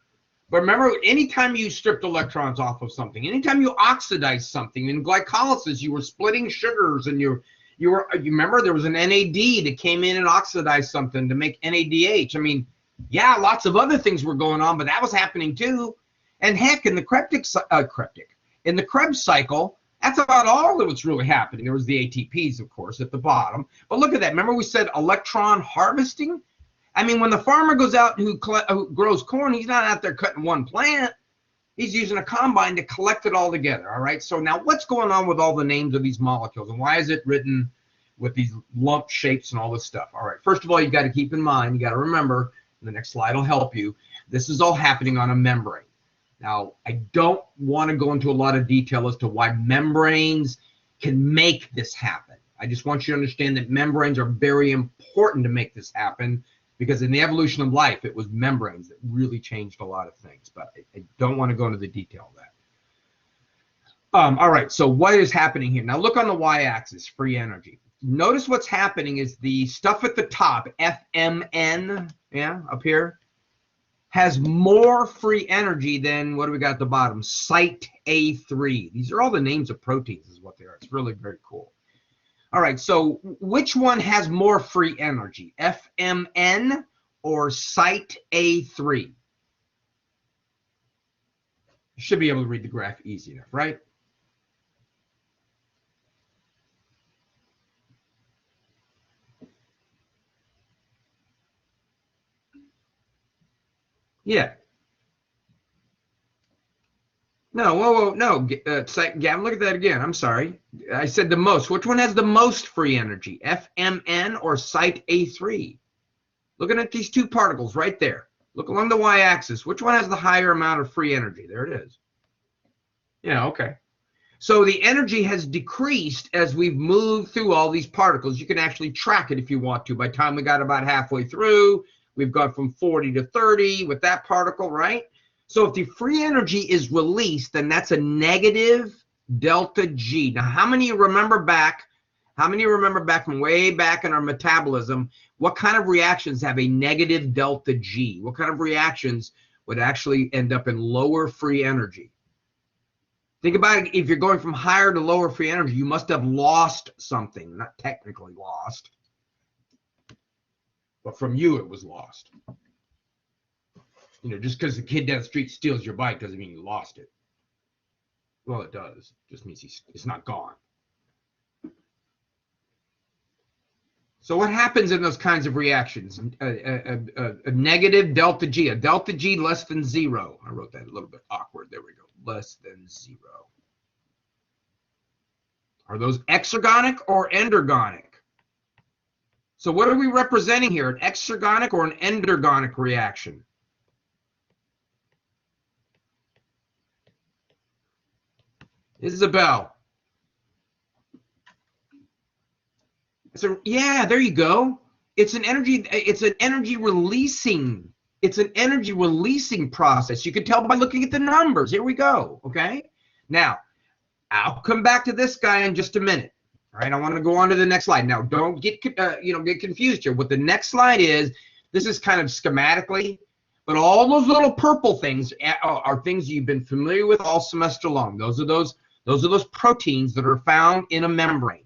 But remember, anytime you stripped electrons off of something, anytime you oxidize something, in glycolysis, you were splitting sugars, and you remember there was an NAD that came in and oxidized something to make NADH. I mean, yeah, lots of other things were going on, but that was happening too. And heck, in the in the Krebs cycle, that's about all that was really happening. There was the ATPs, of course, at the bottom. But look at that. Remember we said electron harvesting? I mean, when the farmer goes out who grows corn, he's not out there cutting one plant. He's using a combine to collect it all together, all right? So now what's going on with all the names of these molecules, and why is it written with these lump shapes and all this stuff? All right, first of all, you got to keep in mind, you got to remember, the next slide will help you, this is all happening on a membrane. Now, I don't want to go into a lot of detail as to why membranes can make this happen. I just want you to understand that membranes are very important to make this happen, because in the evolution of life, it was membranes that really changed a lot of things. But I don't want to go into the detail of that. All right, so what is happening here? Now look on the y-axis, free energy. Notice what's happening is the stuff at the top, FMN, yeah, up here, has more free energy than, what do we got at the bottom? Site A3. These are all the names of proteins is what they are. It's really very cool. All right, so which one has more free energy, FMN or Site A3? You should be able to read the graph easy enough, right? Yeah. No, whoa, no, Gavin, look at that again. I'm sorry. I said the most. Which one has the most free energy, FMN or Site A3? Looking at these two particles right there. Look along the y-axis. Which one has the higher amount of free energy? There it is. Yeah, okay. So the energy has decreased as we've moved through all these particles. You can actually track it if you want to. By the time we got about halfway through, we've gone from 40 to 30 with that particle, right? So if the free energy is released, then that's a negative delta G. Now, how many remember back from way back in our metabolism, what kind of reactions have a negative delta G? What kind of reactions would actually end up in lower free energy? Think about it. If you're going from higher to lower free energy, you must have lost something. Not technically lost, but from you it was lost. You know, just because the kid down the street steals your bike doesn't mean you lost it. Well, it does. It just means it's not gone. So what happens in those kinds of reactions? A negative delta G, a delta G less than 0. I wrote that a little bit awkward. There we go. Less than 0. Are those exergonic or endergonic? So what are we representing here? An exergonic or an endergonic reaction? Isabel. So yeah, there you go. It's an energy releasing. It's an energy releasing process. You can tell by looking at the numbers. Here we go. Okay. Now, I'll come back to this guy in just a minute. All right. I want to go on to the next slide. Now, don't get get confused here. What the next slide is, this is kind of schematically, but all those little purple things are things you've been familiar with all semester long. Those are those proteins that are found in a membrane.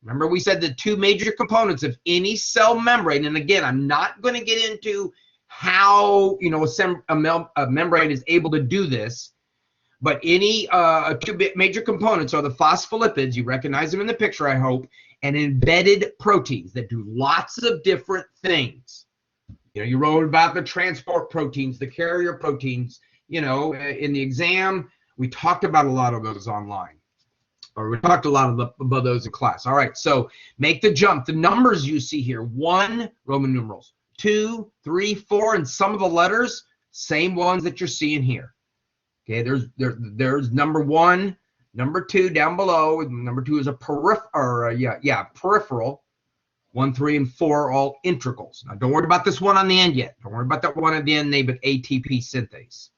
Remember, we said the two major components of any cell membrane, and again, I'm not going to get into how a membrane is able to do this, but any two major components are the phospholipids, you recognize them in the picture, I hope, and embedded proteins that do lots of different things. You know, you wrote about the transport proteins, the carrier proteins, in the exam. We talked about a lot of those online. Or we talked a lot about those in class. All right, so make the jump. The numbers you see here, 1, Roman numerals, 2, 3, 4, and some of the letters, same ones that you're seeing here. Okay, there's number 1, number 2 down below. Number 2 is a peripheral. 1, 3, and 4 are all integrals. Now, don't worry about this one on the end yet. Don't worry about that one at the end, named ATP synthase.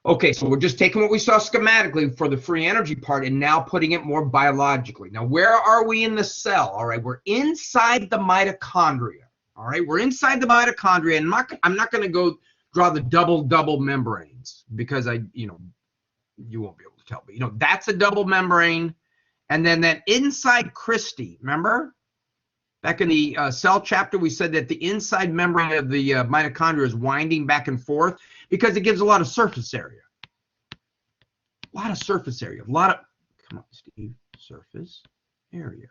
Okay, so we're just taking what we saw schematically for the free energy part and now putting it more biologically. Now, where are we in the cell? All right, we're inside the mitochondria. All right, we're inside the mitochondria, and I'm not going to go draw the double membranes, because you won't be able to tell, but that's a double membrane. And then that inside cristae, remember back in the cell chapter, we said that the inside membrane of the mitochondria is winding back and forth because it gives a lot of surface area. A lot of surface area. Come on, Steve. Surface area.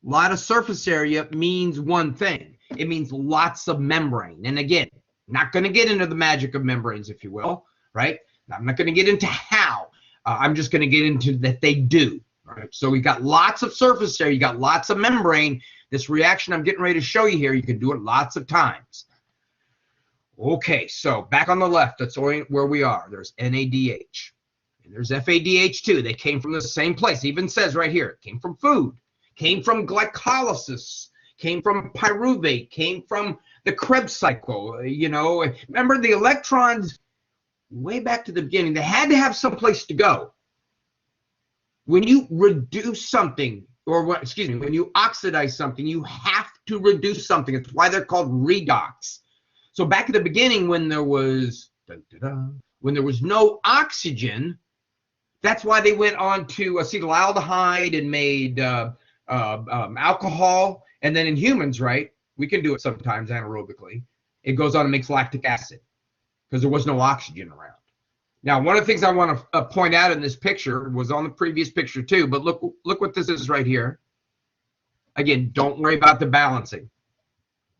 A lot of surface area means one thing. It means lots of membrane. And again, not going to get into the magic of membranes, if you will, right? I'm not going to get into how. I'm just going to get into that they do. Right? So we got lots of surface area. You got lots of membrane. This reaction I'm getting ready to show you here, you can do it lots of times. Okay, so back on the left, that's where we are. There's NADH. And there's FADH2. They came from the same place. It even says right here, it came from food, came from glycolysis, came from pyruvate, came from the Krebs cycle. Remember the electrons way back to the beginning, they had to have some place to go. When you reduce something, when you oxidize something, you have to reduce something. It's why they're called redox. So back at the beginning, when there was no oxygen, that's why they went on to acetaldehyde and made alcohol. And then in humans, right, we can do it sometimes anaerobically. It goes on and makes lactic acid because there was no oxygen around. Now, one of the things I want to point out in this picture was on the previous picture too, but look what this is right here. Again, don't worry about the balancing.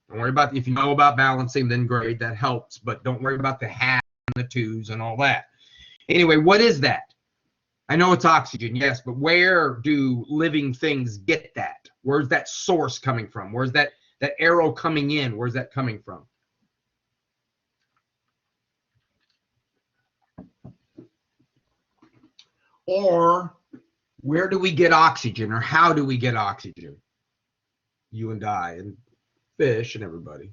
Don't worry about, if you know about balancing, then great, that helps, but don't worry about the half and the twos and all that. Anyway, what is that? I know it's oxygen, yes, but where do living things get that? Where's that source coming from? Where's that arrow coming in? Where's that coming from? Or where do we get oxygen, or how do we get oxygen? You and I and fish and everybody.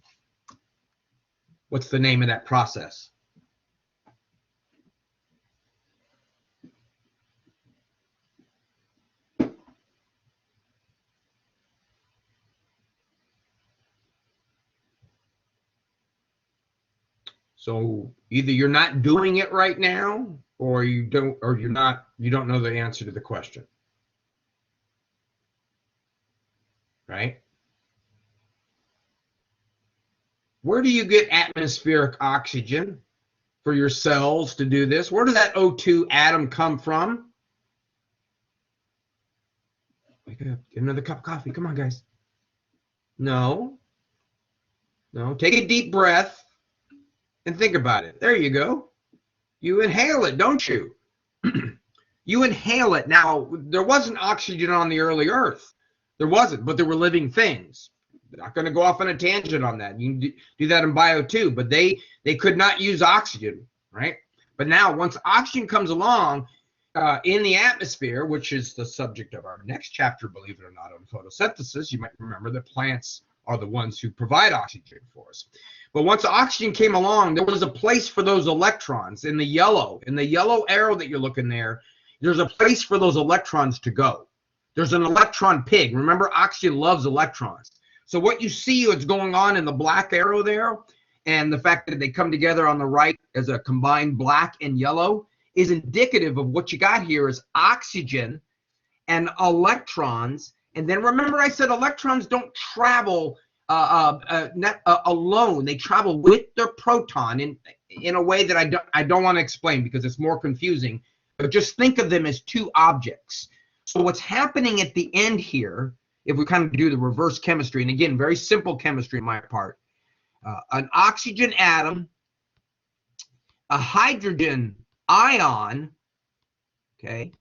What's the name of that process? So either you're not doing it right now, or you don't know the answer to the question. Right? Where do you get atmospheric oxygen for your cells to do this? Where does that O2 atom come from? Wake up, get another cup of coffee. Come on, guys. No. Take a deep breath and think about it. There you go. You inhale it, don't you? You inhale it. Now, there wasn't oxygen on the early Earth. There wasn't, but there were living things. They're not going to go off on a tangent on that. You can do that in bio too, but they could not use oxygen, right? But now, once oxygen comes along in the atmosphere, which is the subject of our next chapter, believe it or not, on photosynthesis, you might remember that plants are the ones who provide oxygen for us. But once oxygen came along, there was a place for those electrons in the yellow arrow that you're looking there. There's a place for those electrons to go. There's an electron pig. Remember, oxygen loves electrons. So what you see is going on in the black arrow there, and the fact that they come together on the right as a combined black and yellow is indicative of what you got here is oxygen and electrons. And then remember I said electrons don't travel alone. They travel with their proton in a way that I don't want to explain because it's more confusing. But just think of them as two objects. So what's happening at the end here, if we kind of do the reverse chemistry, and again, very simple chemistry on my part, an oxygen atom, a hydrogen ion, okay,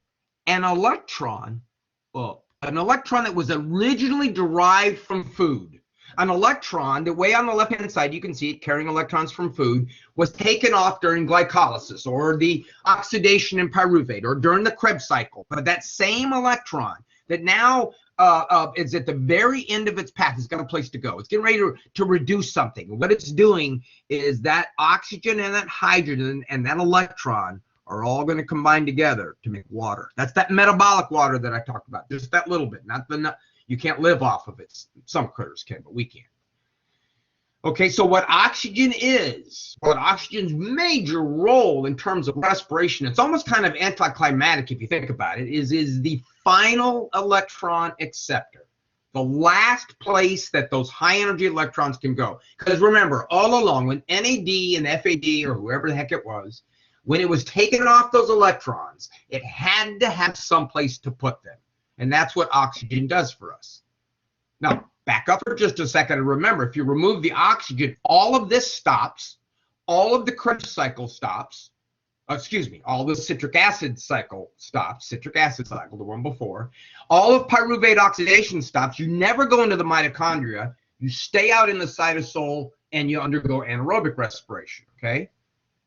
an electron, well, an electron that was originally derived from food. An electron, the way on the left-hand side, you can see it carrying electrons from food, was taken off during glycolysis or the oxidation in pyruvate or during the Krebs cycle. But that same electron that now is at the very end of its path, it's got a place to go. It's getting ready to reduce something. What it's doing is that oxygen and that hydrogen and that electron are all going to combine together to make water. That's that metabolic water that I talked about, just that little bit, not the. You can't live off of it. Some critters can, but we can't. Okay, so what oxygen's major role in terms of respiration, it's almost kind of anticlimactic if you think about it, is the final electron acceptor, the last place that those high energy electrons can go. Because remember, all along, when NAD and FAD, or whoever the heck it was, when it was taking off those electrons, it had to have some place to put them. And that's what oxygen does for us. Now, back up for just a second and remember, if you remove the oxygen, all of this stops, all of the Krebs cycle stops, all the citric acid cycle stops, the one before, all of pyruvate oxidation stops, you never go into the mitochondria, you stay out in the cytosol, and you undergo anaerobic respiration, okay?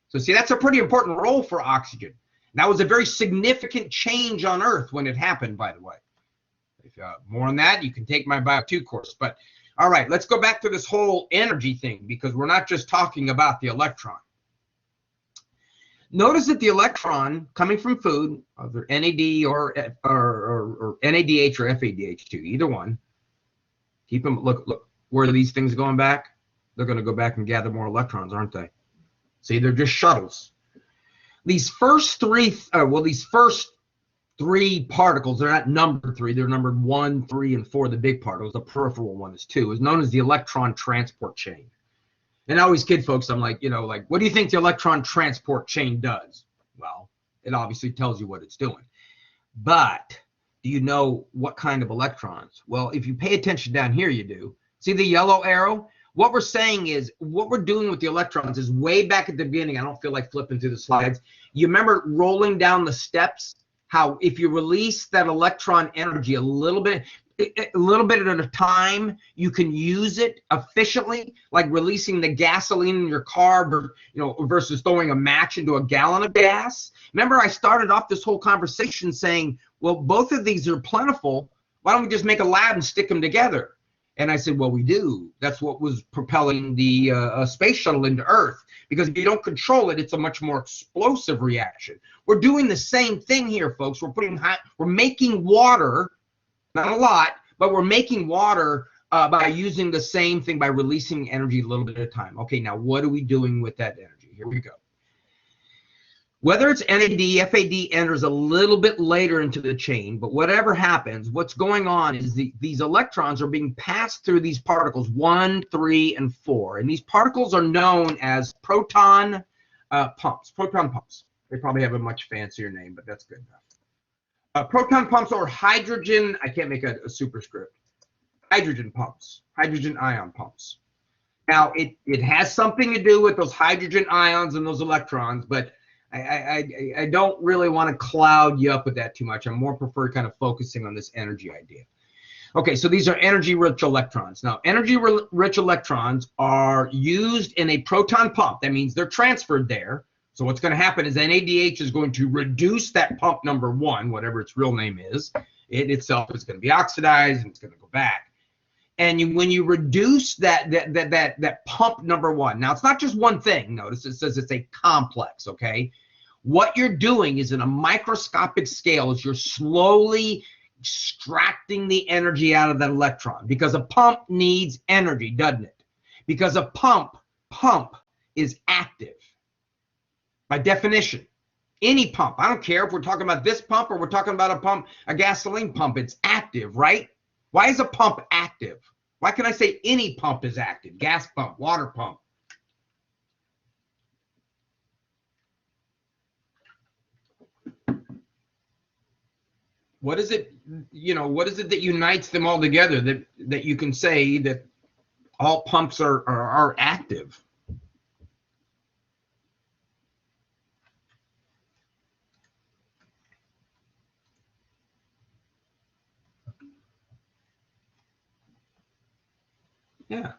So see, that's a pretty important role for oxygen. That was a very significant change on Earth when it happened, by the way. If more on that, you can take my Bio 2 course. But all right, let's go back to this whole energy thing, because we're not just talking about the electron. Notice that the electron coming from food, either NAD or NADH or FADH2, either one, keep them, look, where are these things going back? They're going to go back and gather more electrons, aren't they? See, they're just shuttles. These first three particles, they're not numbered 3, they're numbered 1, 3, and 4, the big particles. The peripheral one is 2, is known as the electron transport chain. And I always kid folks, I'm like, what do you think the electron transport chain does? Well, it obviously tells you what it's doing. But do you know what kind of electrons? Well, if you pay attention down here, you do. See the yellow arrow? What we're saying is, what we're doing with the electrons is way back at the beginning. I don't feel like flipping through the slides. You remember rolling down the steps? How if you release that electron energy a little bit at a time, you can use it efficiently, like releasing the gasoline in your car, versus throwing a match into a gallon of gas. Remember, I started off this whole conversation saying, well, both of these are plentiful. Why don't we just make a lab and stick them together? And I said, well, we do. That's what was propelling the space shuttle into Earth. Because if you don't control it, it's a much more explosive reaction. We're doing the same thing here, folks. We're making water, not a lot, but we're making water by using the same thing, by releasing energy a little bit at a time. Okay, now what are we doing with that energy? Here we go. Whether it's NAD, FAD enters a little bit later into the chain, but whatever happens, what's going on is these electrons are being passed through these particles 1, 3, and 4. And these particles are known as proton pumps. Proton pumps. They probably have a much fancier name, but that's good enough. Proton pumps or hydrogen, I can't make a superscript. Hydrogen pumps, hydrogen ion pumps. Now, it has something to do with those hydrogen ions and those electrons, but I don't really want to cloud you up with that too much. I more prefer kind of focusing on this energy idea. Okay, so these are energy-rich electrons. Now, energy-rich electrons are used in a proton pump. That means they're transferred there. So what's going to happen is NADH is going to reduce that pump number 1, whatever its real name is. It itself is going to be oxidized, and it's going to go back. And when you reduce that pump number 1, now it's not just one thing. Notice it says it's a complex, okay? What you're doing is in a microscopic scale is you're slowly extracting the energy out of that electron, because a pump needs energy, doesn't it? Because a pump is active by definition. Any pump, I don't care if we're talking about this pump or we're talking about a gasoline pump, it's active, right? Why is a pump active? Why can I say any pump is active? Gas pump, water pump. What is it, what is it that unites them all together that you can say that all pumps are active? Yeah,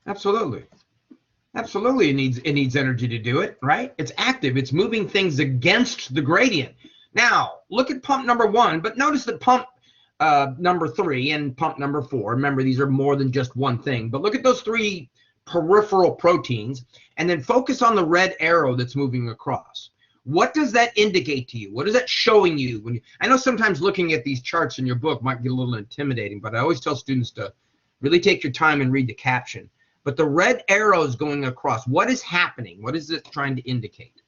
absolutely. Absolutely, it needs energy to do it, right? It's active. It's moving things against the gradient. Now, look at pump number 1, but notice that pump number 3 and pump number 4, remember, these are more than just one thing, but look at those 3 peripheral proteins, and then focus on the red arrow that's moving across. What does that indicate to you? What is that showing you? I know sometimes looking at these charts in your book might get a little intimidating, but I always tell students to really take your time and read the caption. But the red arrows going across, what is happening? What is it trying to indicate?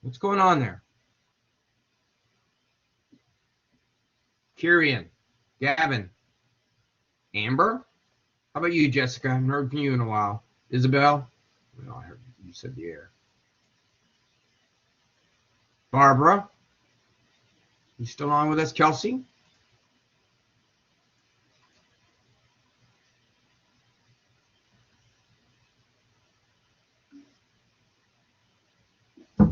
What's going on there? Kieran, Gavin, Amber? How about you, Jessica? I haven't heard from you in a while. Isabel? Well, I heard you said the air. Barbara? You still on with us, Kelsey?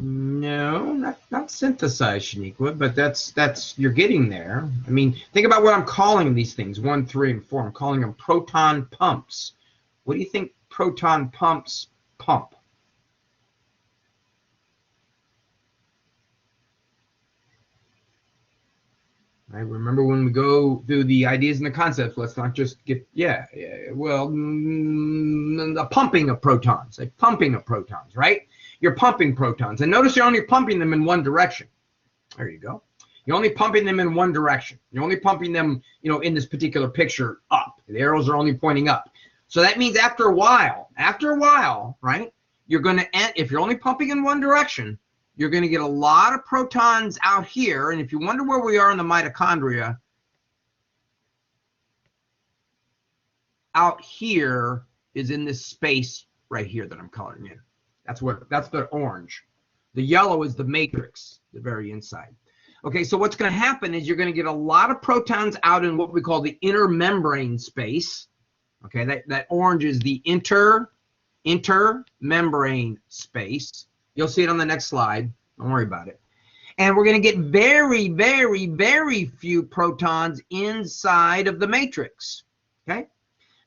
No, not synthesized, Shaniqua, but that's you're getting there. I mean, think about what I'm calling these things, 1, 3, and 4. I'm calling them proton pumps. What do you think proton pumps pump? I remember when we go through the ideas and the concepts, let's not just get, well, the pumping of protons, right? You're pumping protons. And notice you're only pumping them in one direction. There you go. You're only pumping them in one direction. You're only pumping them, in this particular picture, up. The arrows are only pointing up. So that means after a while, right, you're going to, if you're only pumping in one direction, you're going to get a lot of protons out here. And if you wonder where we are in the mitochondria, out here is in this space right here that I'm coloring in. That's the orange. The yellow is the matrix, the very inside. Okay, so what's going to happen is you're going to get a lot of protons out in what we call the inner membrane space. Okay, that orange is the intermembrane space. You'll see it on the next slide. Don't worry about it. And we're going to get very, very, very few protons inside of the matrix. Okay?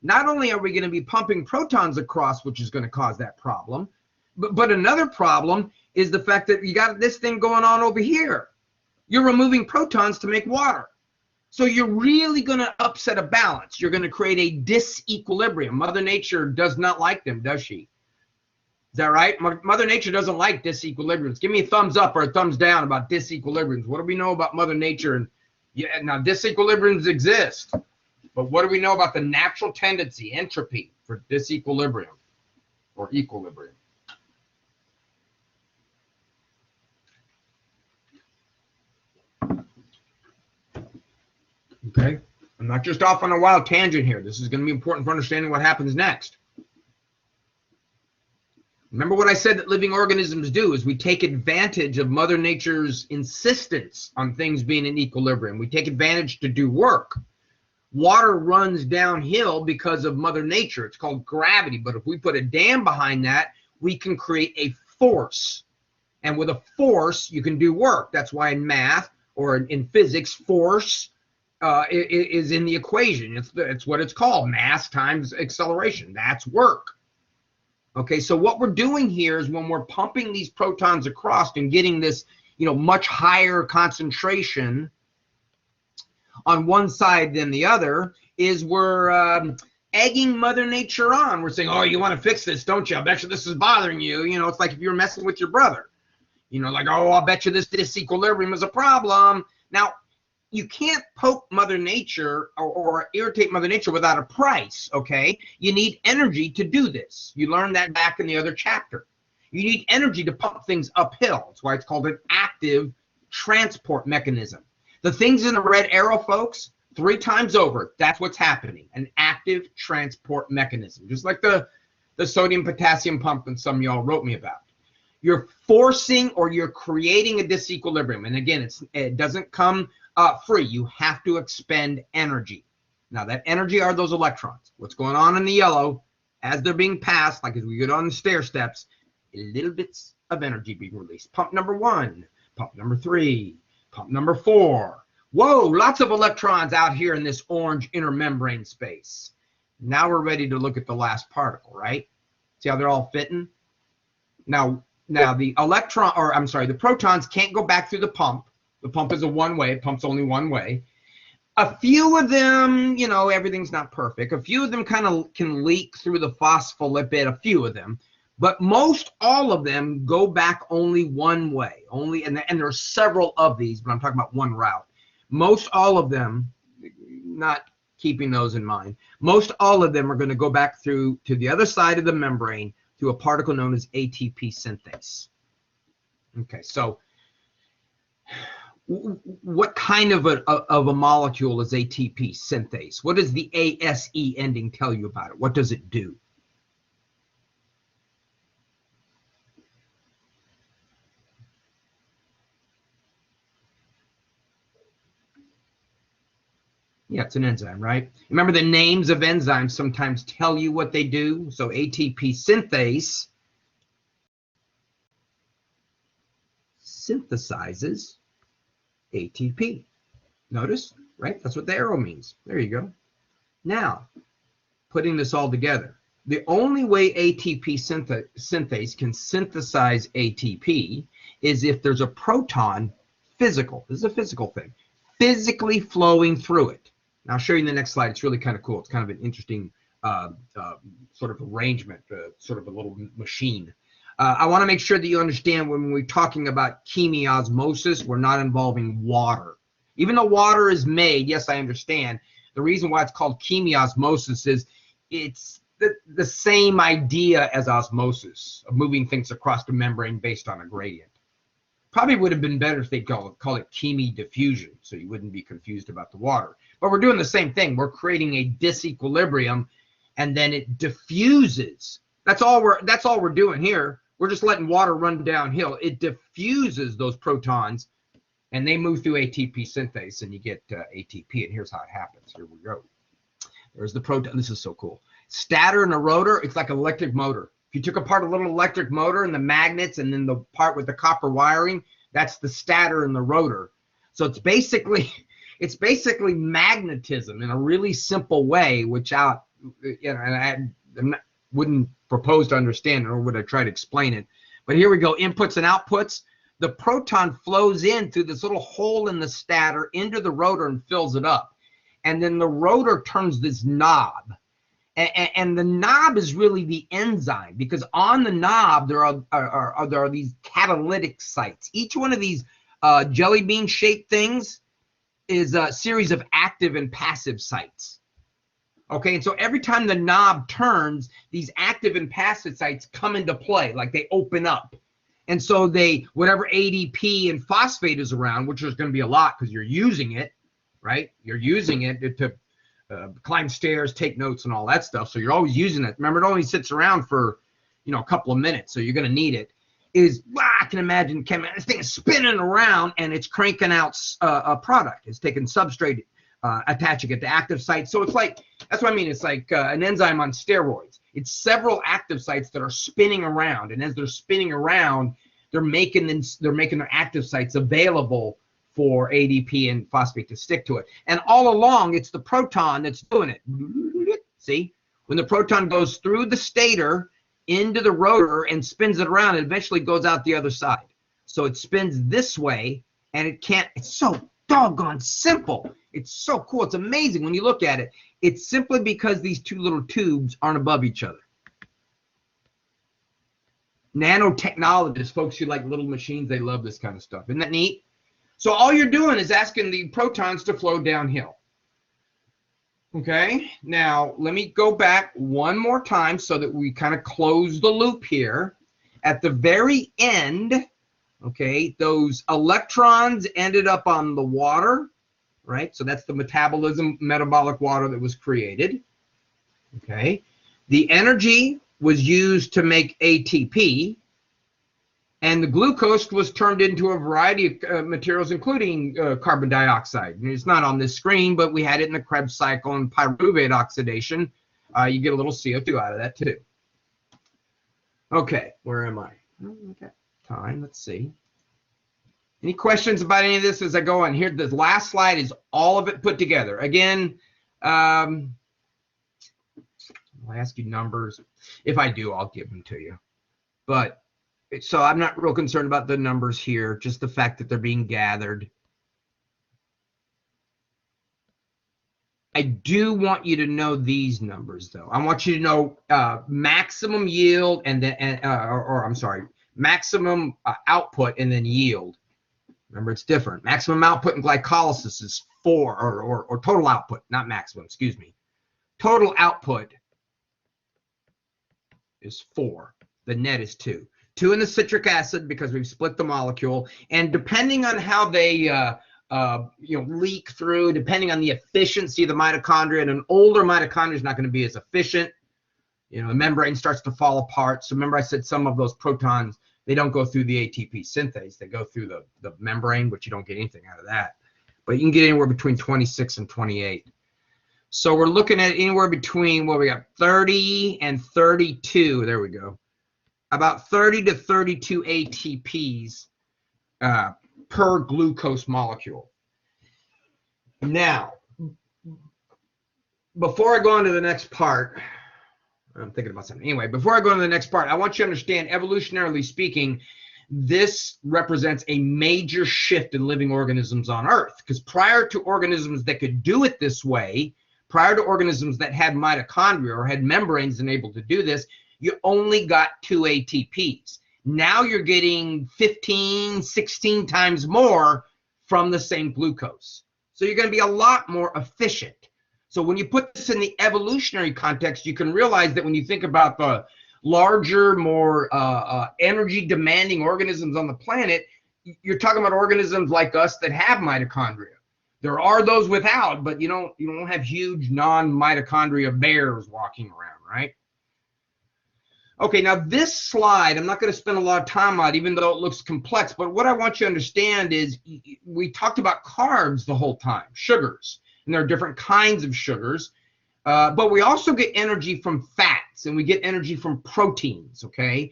Not only are we going to be pumping protons across, which is going to cause that problem, but another problem is the fact that you got this thing going on over here. You're removing protons to make water. So you're really going to upset a balance. You're going to create a disequilibrium. Mother Nature does not like them, does she? Is that right? Mother Nature doesn't like disequilibriums. Give me a thumbs up or a thumbs down about disequilibriums. What do we know about Mother Nature? And yeah, now disequilibriums exist, but what do we know about the natural tendency, entropy, for disequilibrium or equilibrium? Okay, I'm not just off on a wild tangent here. This is going to be important for understanding what happens next. Remember what I said that living organisms do is we take advantage of Mother Nature's insistence on things being in equilibrium. We take advantage to do work. Water runs downhill because of Mother Nature. It's called gravity. But if we put a dam behind that, we can create a force. And with a force, you can do work. That's why in math or in physics, force is in the equation. It's what it's called, mass times acceleration. That's work. Okay, so what we're doing here is when we're pumping these protons across and getting this, much higher concentration on one side than the other, is we're egging Mother Nature on. We're saying, oh, you want to fix this, don't you? I bet you this is bothering you. It's like if you were messing with your brother. Like, oh, I'll bet you this disequilibrium is a problem. Now, you can't poke Mother Nature or irritate Mother Nature without a price, okay? You need energy to do this. You learned that back in the other chapter. You need energy to pump things uphill. That's why it's called an active transport mechanism. The things in the red arrow, folks, 3 times over, that's what's happening, an active transport mechanism, just like the sodium-potassium pump that some of y'all wrote me about. You're forcing or you're creating a disequilibrium. And again, it doesn't come free. You have to expend energy. Now, that energy are those electrons. What's going on in the yellow, as they're being passed, like as we go down the stair steps, little bits of energy being released. Pump number 1, pump number 3, pump number 4. Whoa, lots of electrons out here in this orange inner membrane space. Now we're ready to look at the last particle, right? See how they're all fitting? Now the the protons can't go back through the pump. The pump is a one-way. It pumps only one way. A few of them, you know, everything's not perfect. A few of them kind of can leak through the phospholipid, a few of them. But most all of them go back only one way. And there are several of these, but I'm talking about one route. Most all of them, not keeping those in mind, most all of them are going to go back through to the other side of the membrane through a particle known as ATP synthase. Okay, so what kind of a molecule is ATP synthase? What does the ASE ending tell you about it? What does it do? Yeah, it's an enzyme, right? Remember, the names of enzymes sometimes tell you what they do. So ATP synthase synthesizes ATP. Notice, right? That's what the arrow means. There you go. Now, putting this all together, the only way ATP synthase can synthesize ATP is if there's a proton physical. This is a physical thing. Physically flowing through it. Now, I'll show you in the next slide. It's really kind of cool. It's kind of an interesting sort of arrangement, sort of a little machine. I want to make sure that you understand when we're talking about chemiosmosis, we're not involving water. Even though water is made, yes, I understand. The reason why it's called chemiosmosis is it's the same idea as osmosis, of moving things across the membrane based on a gradient. Probably would have been better if they call it chemidiffusion, so you wouldn't be confused about the water. But we're doing the same thing. We're creating a disequilibrium, and then it diffuses. That's all we're doing here. We're just letting water run downhill. It diffuses those protons, and they move through ATP synthase, and you get ATP. And here's how it happens. Here we go. There's the proton. This is so cool. Stator and a rotor. It's like an electric motor. If you took apart a little electric motor and the magnets and then the part with the copper wiring, that's the stator and the rotor. So it's basically magnetism in a really simple way, which and I wouldn't propose to understand it, or would I try to explain it. But here we go, inputs and outputs. The proton flows in through this little hole in the stator into the rotor and fills it up. And then the rotor turns this knob. And the knob is really the enzyme, because on the knob there are these catalytic sites. Each one of these jelly bean shaped things is a series of active and passive sites. Okay, and so every time the knob turns, these active and passive sites come into play, like they open up. And so whatever ADP and phosphate is around, which is going to be a lot because you're using it, right? You're using it to climb stairs, take notes, and all that stuff. So you're always using it. Remember, it only sits around for, a couple of minutes, so you're going to need it. I can imagine this thing is spinning around and it's cranking out a product. It's taking substrate, attaching it to active sites. So it's like, that's what I mean. It's like an enzyme on steroids. It's several active sites that are spinning around, and as they're spinning around, they're making their active sites available for ADP and phosphate to stick to it. And all along, it's the proton that's doing it. See? When the proton goes through the stator into the rotor and spins it around, it eventually goes out the other side. So it spins this way, and it's so doggone simple. It's so cool. It's amazing when you look at it. It's simply because these two little tubes aren't above each other. Nanotechnologists, folks who like little machines, they love this kind of stuff. Isn't that neat? So all you're doing is asking the protons to flow downhill. Okay, now let me go back one more time so that we kind of close the loop here. At the very end, okay, those electrons ended up on the water, right? So that's the metabolic water that was created. Okay, the energy was used to make ATP, and the glucose was turned into a variety of materials, including carbon dioxide. And it's not on this screen, but we had it in the Krebs cycle and pyruvate oxidation. You get a little CO2 out of that too. Okay, where am I? Okay, time, let's see. Any questions about any of this as I go on? Here, the last slide is all of it put together. Again, I'll ask you numbers. If I do, I'll give them to you. But so I'm not real concerned about the numbers here, just the fact that they're being gathered. I do want you to know these numbers, though. I want you to know maximum yield and then, or I'm sorry, maximum output and then yield. Remember, it's different. Maximum output in glycolysis is 4, or total output, not maximum, excuse me. Total output is 4. The net is 2. 2 in the citric acid because we've split the molecule, and depending on how they leak through, depending on the efficiency of the mitochondria, and an older mitochondria is not going to be as efficient. The membrane starts to fall apart. So remember I said some of those protons, they don't go through the ATP synthase. They go through the membrane, but you don't get anything out of that. But you can get anywhere between 26 and 28. So we're looking at anywhere between, we got 30 and 32. There we go. About 30 to 32 ATPs per glucose molecule. Now, before I go on to the next part, I'm thinking about something. Anyway, before I go on to the next part, I want you to understand, evolutionarily speaking, this represents a major shift in living organisms on Earth. Because prior to organisms that could do it this way, prior to organisms that had mitochondria or had membranes and able to do this, you only got 2 ATPs. Now you're getting 15, 16 times more from the same glucose. So you're going to be a lot more efficient. So when you put this in the evolutionary context, you can realize that when you think about the larger, more energy demanding organisms on the planet, you're talking about organisms like us that have mitochondria. There are those without, but you don't have huge non-mitochondria bears walking around, right? Okay, now this slide, I'm not going to spend a lot of time on it, even though it looks complex, but what I want you to understand is we talked about carbs the whole time, sugars, and there are different kinds of sugars, but we also get energy from fats, and we get energy from proteins, okay?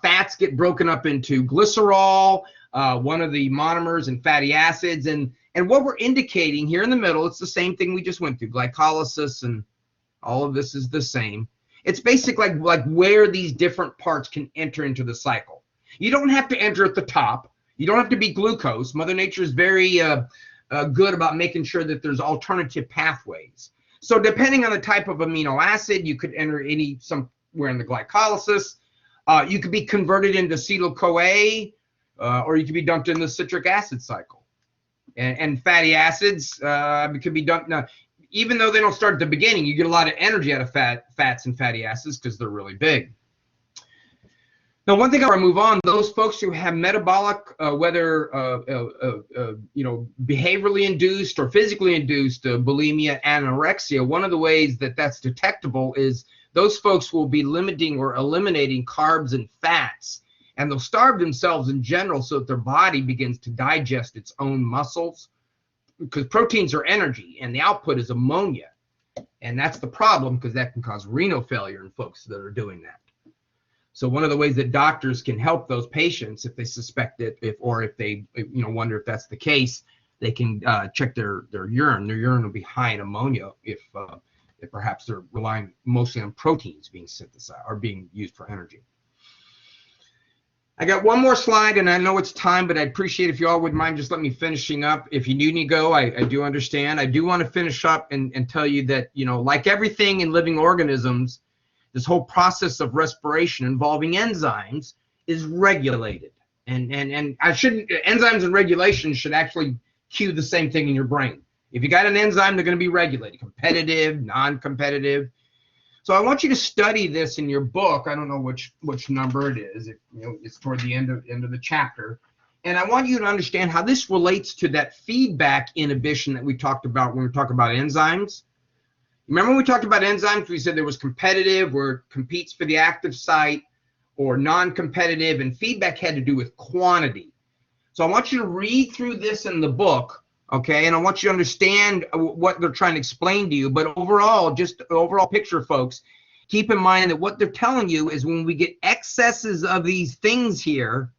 Fats get broken up into glycerol, one of the monomers, and fatty acids, and what we're indicating here in the middle, it's the same thing we just went through, glycolysis, and all of this is the same. It's basically like where these different parts can enter into the cycle. You don't have to enter at the top. You don't have to be glucose. Mother Nature is very good about making sure that there's alternative pathways. So depending on the type of amino acid, you could enter somewhere in the glycolysis. You could be converted into acetyl-CoA, or you could be dumped in the citric acid cycle. And fatty acids could be dumped. Now, even though they don't start at the beginning, you get a lot of energy out of fats and fatty acids because they're really big. Now, one thing before I move on, those folks who have metabolic, whether behaviorally induced or physically induced bulimia, anorexia, one of the ways that that's detectable is those folks will be limiting or eliminating carbs and fats, and they'll starve themselves in general so that their body begins to digest its own muscles. Because proteins are energy and the output is ammonia, and that's the problem because that can cause renal failure in folks that are doing that. So one of the ways that doctors can help those patients, if they suspect it, if they wonder if that's the case, they can check their urine. Their urine will be high in ammonia if perhaps they're relying mostly on proteins being synthesized or being used for energy. I got one more slide, and I know it's time, but I'd appreciate if you all wouldn't mind just let me finishing up. If you need to go, I do understand. I do want to finish up and tell you that, like everything in living organisms, this whole process of respiration involving enzymes is regulated. And enzymes and regulations should actually cue the same thing in your brain. If you got an enzyme, they're going to be regulated, competitive, non-competitive. So I want you to study this in your book. I don't know which number it is. It's toward the end of the chapter. And I want you to understand how this relates to that feedback inhibition that we talked about when we talked about enzymes. Remember when we talked about enzymes, we said there was competitive, where it competes for the active site, or non-competitive, and feedback had to do with quantity. So I want you to read through this in the book. Okay, and I want you to understand what they're trying to explain to you. But overall, just the overall picture, folks, keep in mind that what they're telling you is when we get excesses of these things here,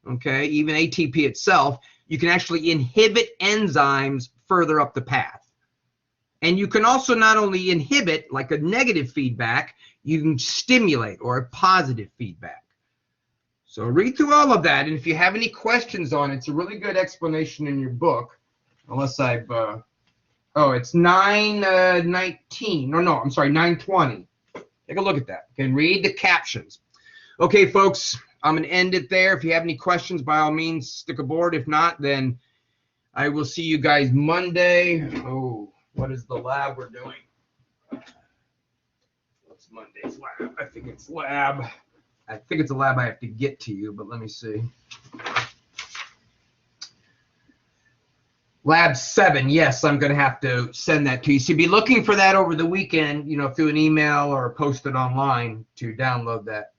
okay, even ATP itself, you can actually inhibit enzymes further up the path. And you can also not only inhibit, like a negative feedback, you can stimulate, or a positive feedback. So read through all of that, and if you have any questions on it, it's a really good explanation in your book, unless I've Oh, it's 9:19. No, I'm sorry, 9:20. Take a look at that. You can read the captions. Okay, folks, I'm going to end it there. If you have any questions, by all means, stick aboard. If not, then I will see you guys Monday. Oh, what is the lab we're doing? What's Monday's lab? I think it's lab. I think it's a lab I have to get to you, but let me see. Lab 7, yes, I'm going to have to send that to you. So be looking for that over the weekend, through an email or post it online to download that.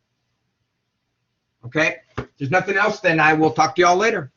Okay? If there's nothing else, then I will talk to you all later.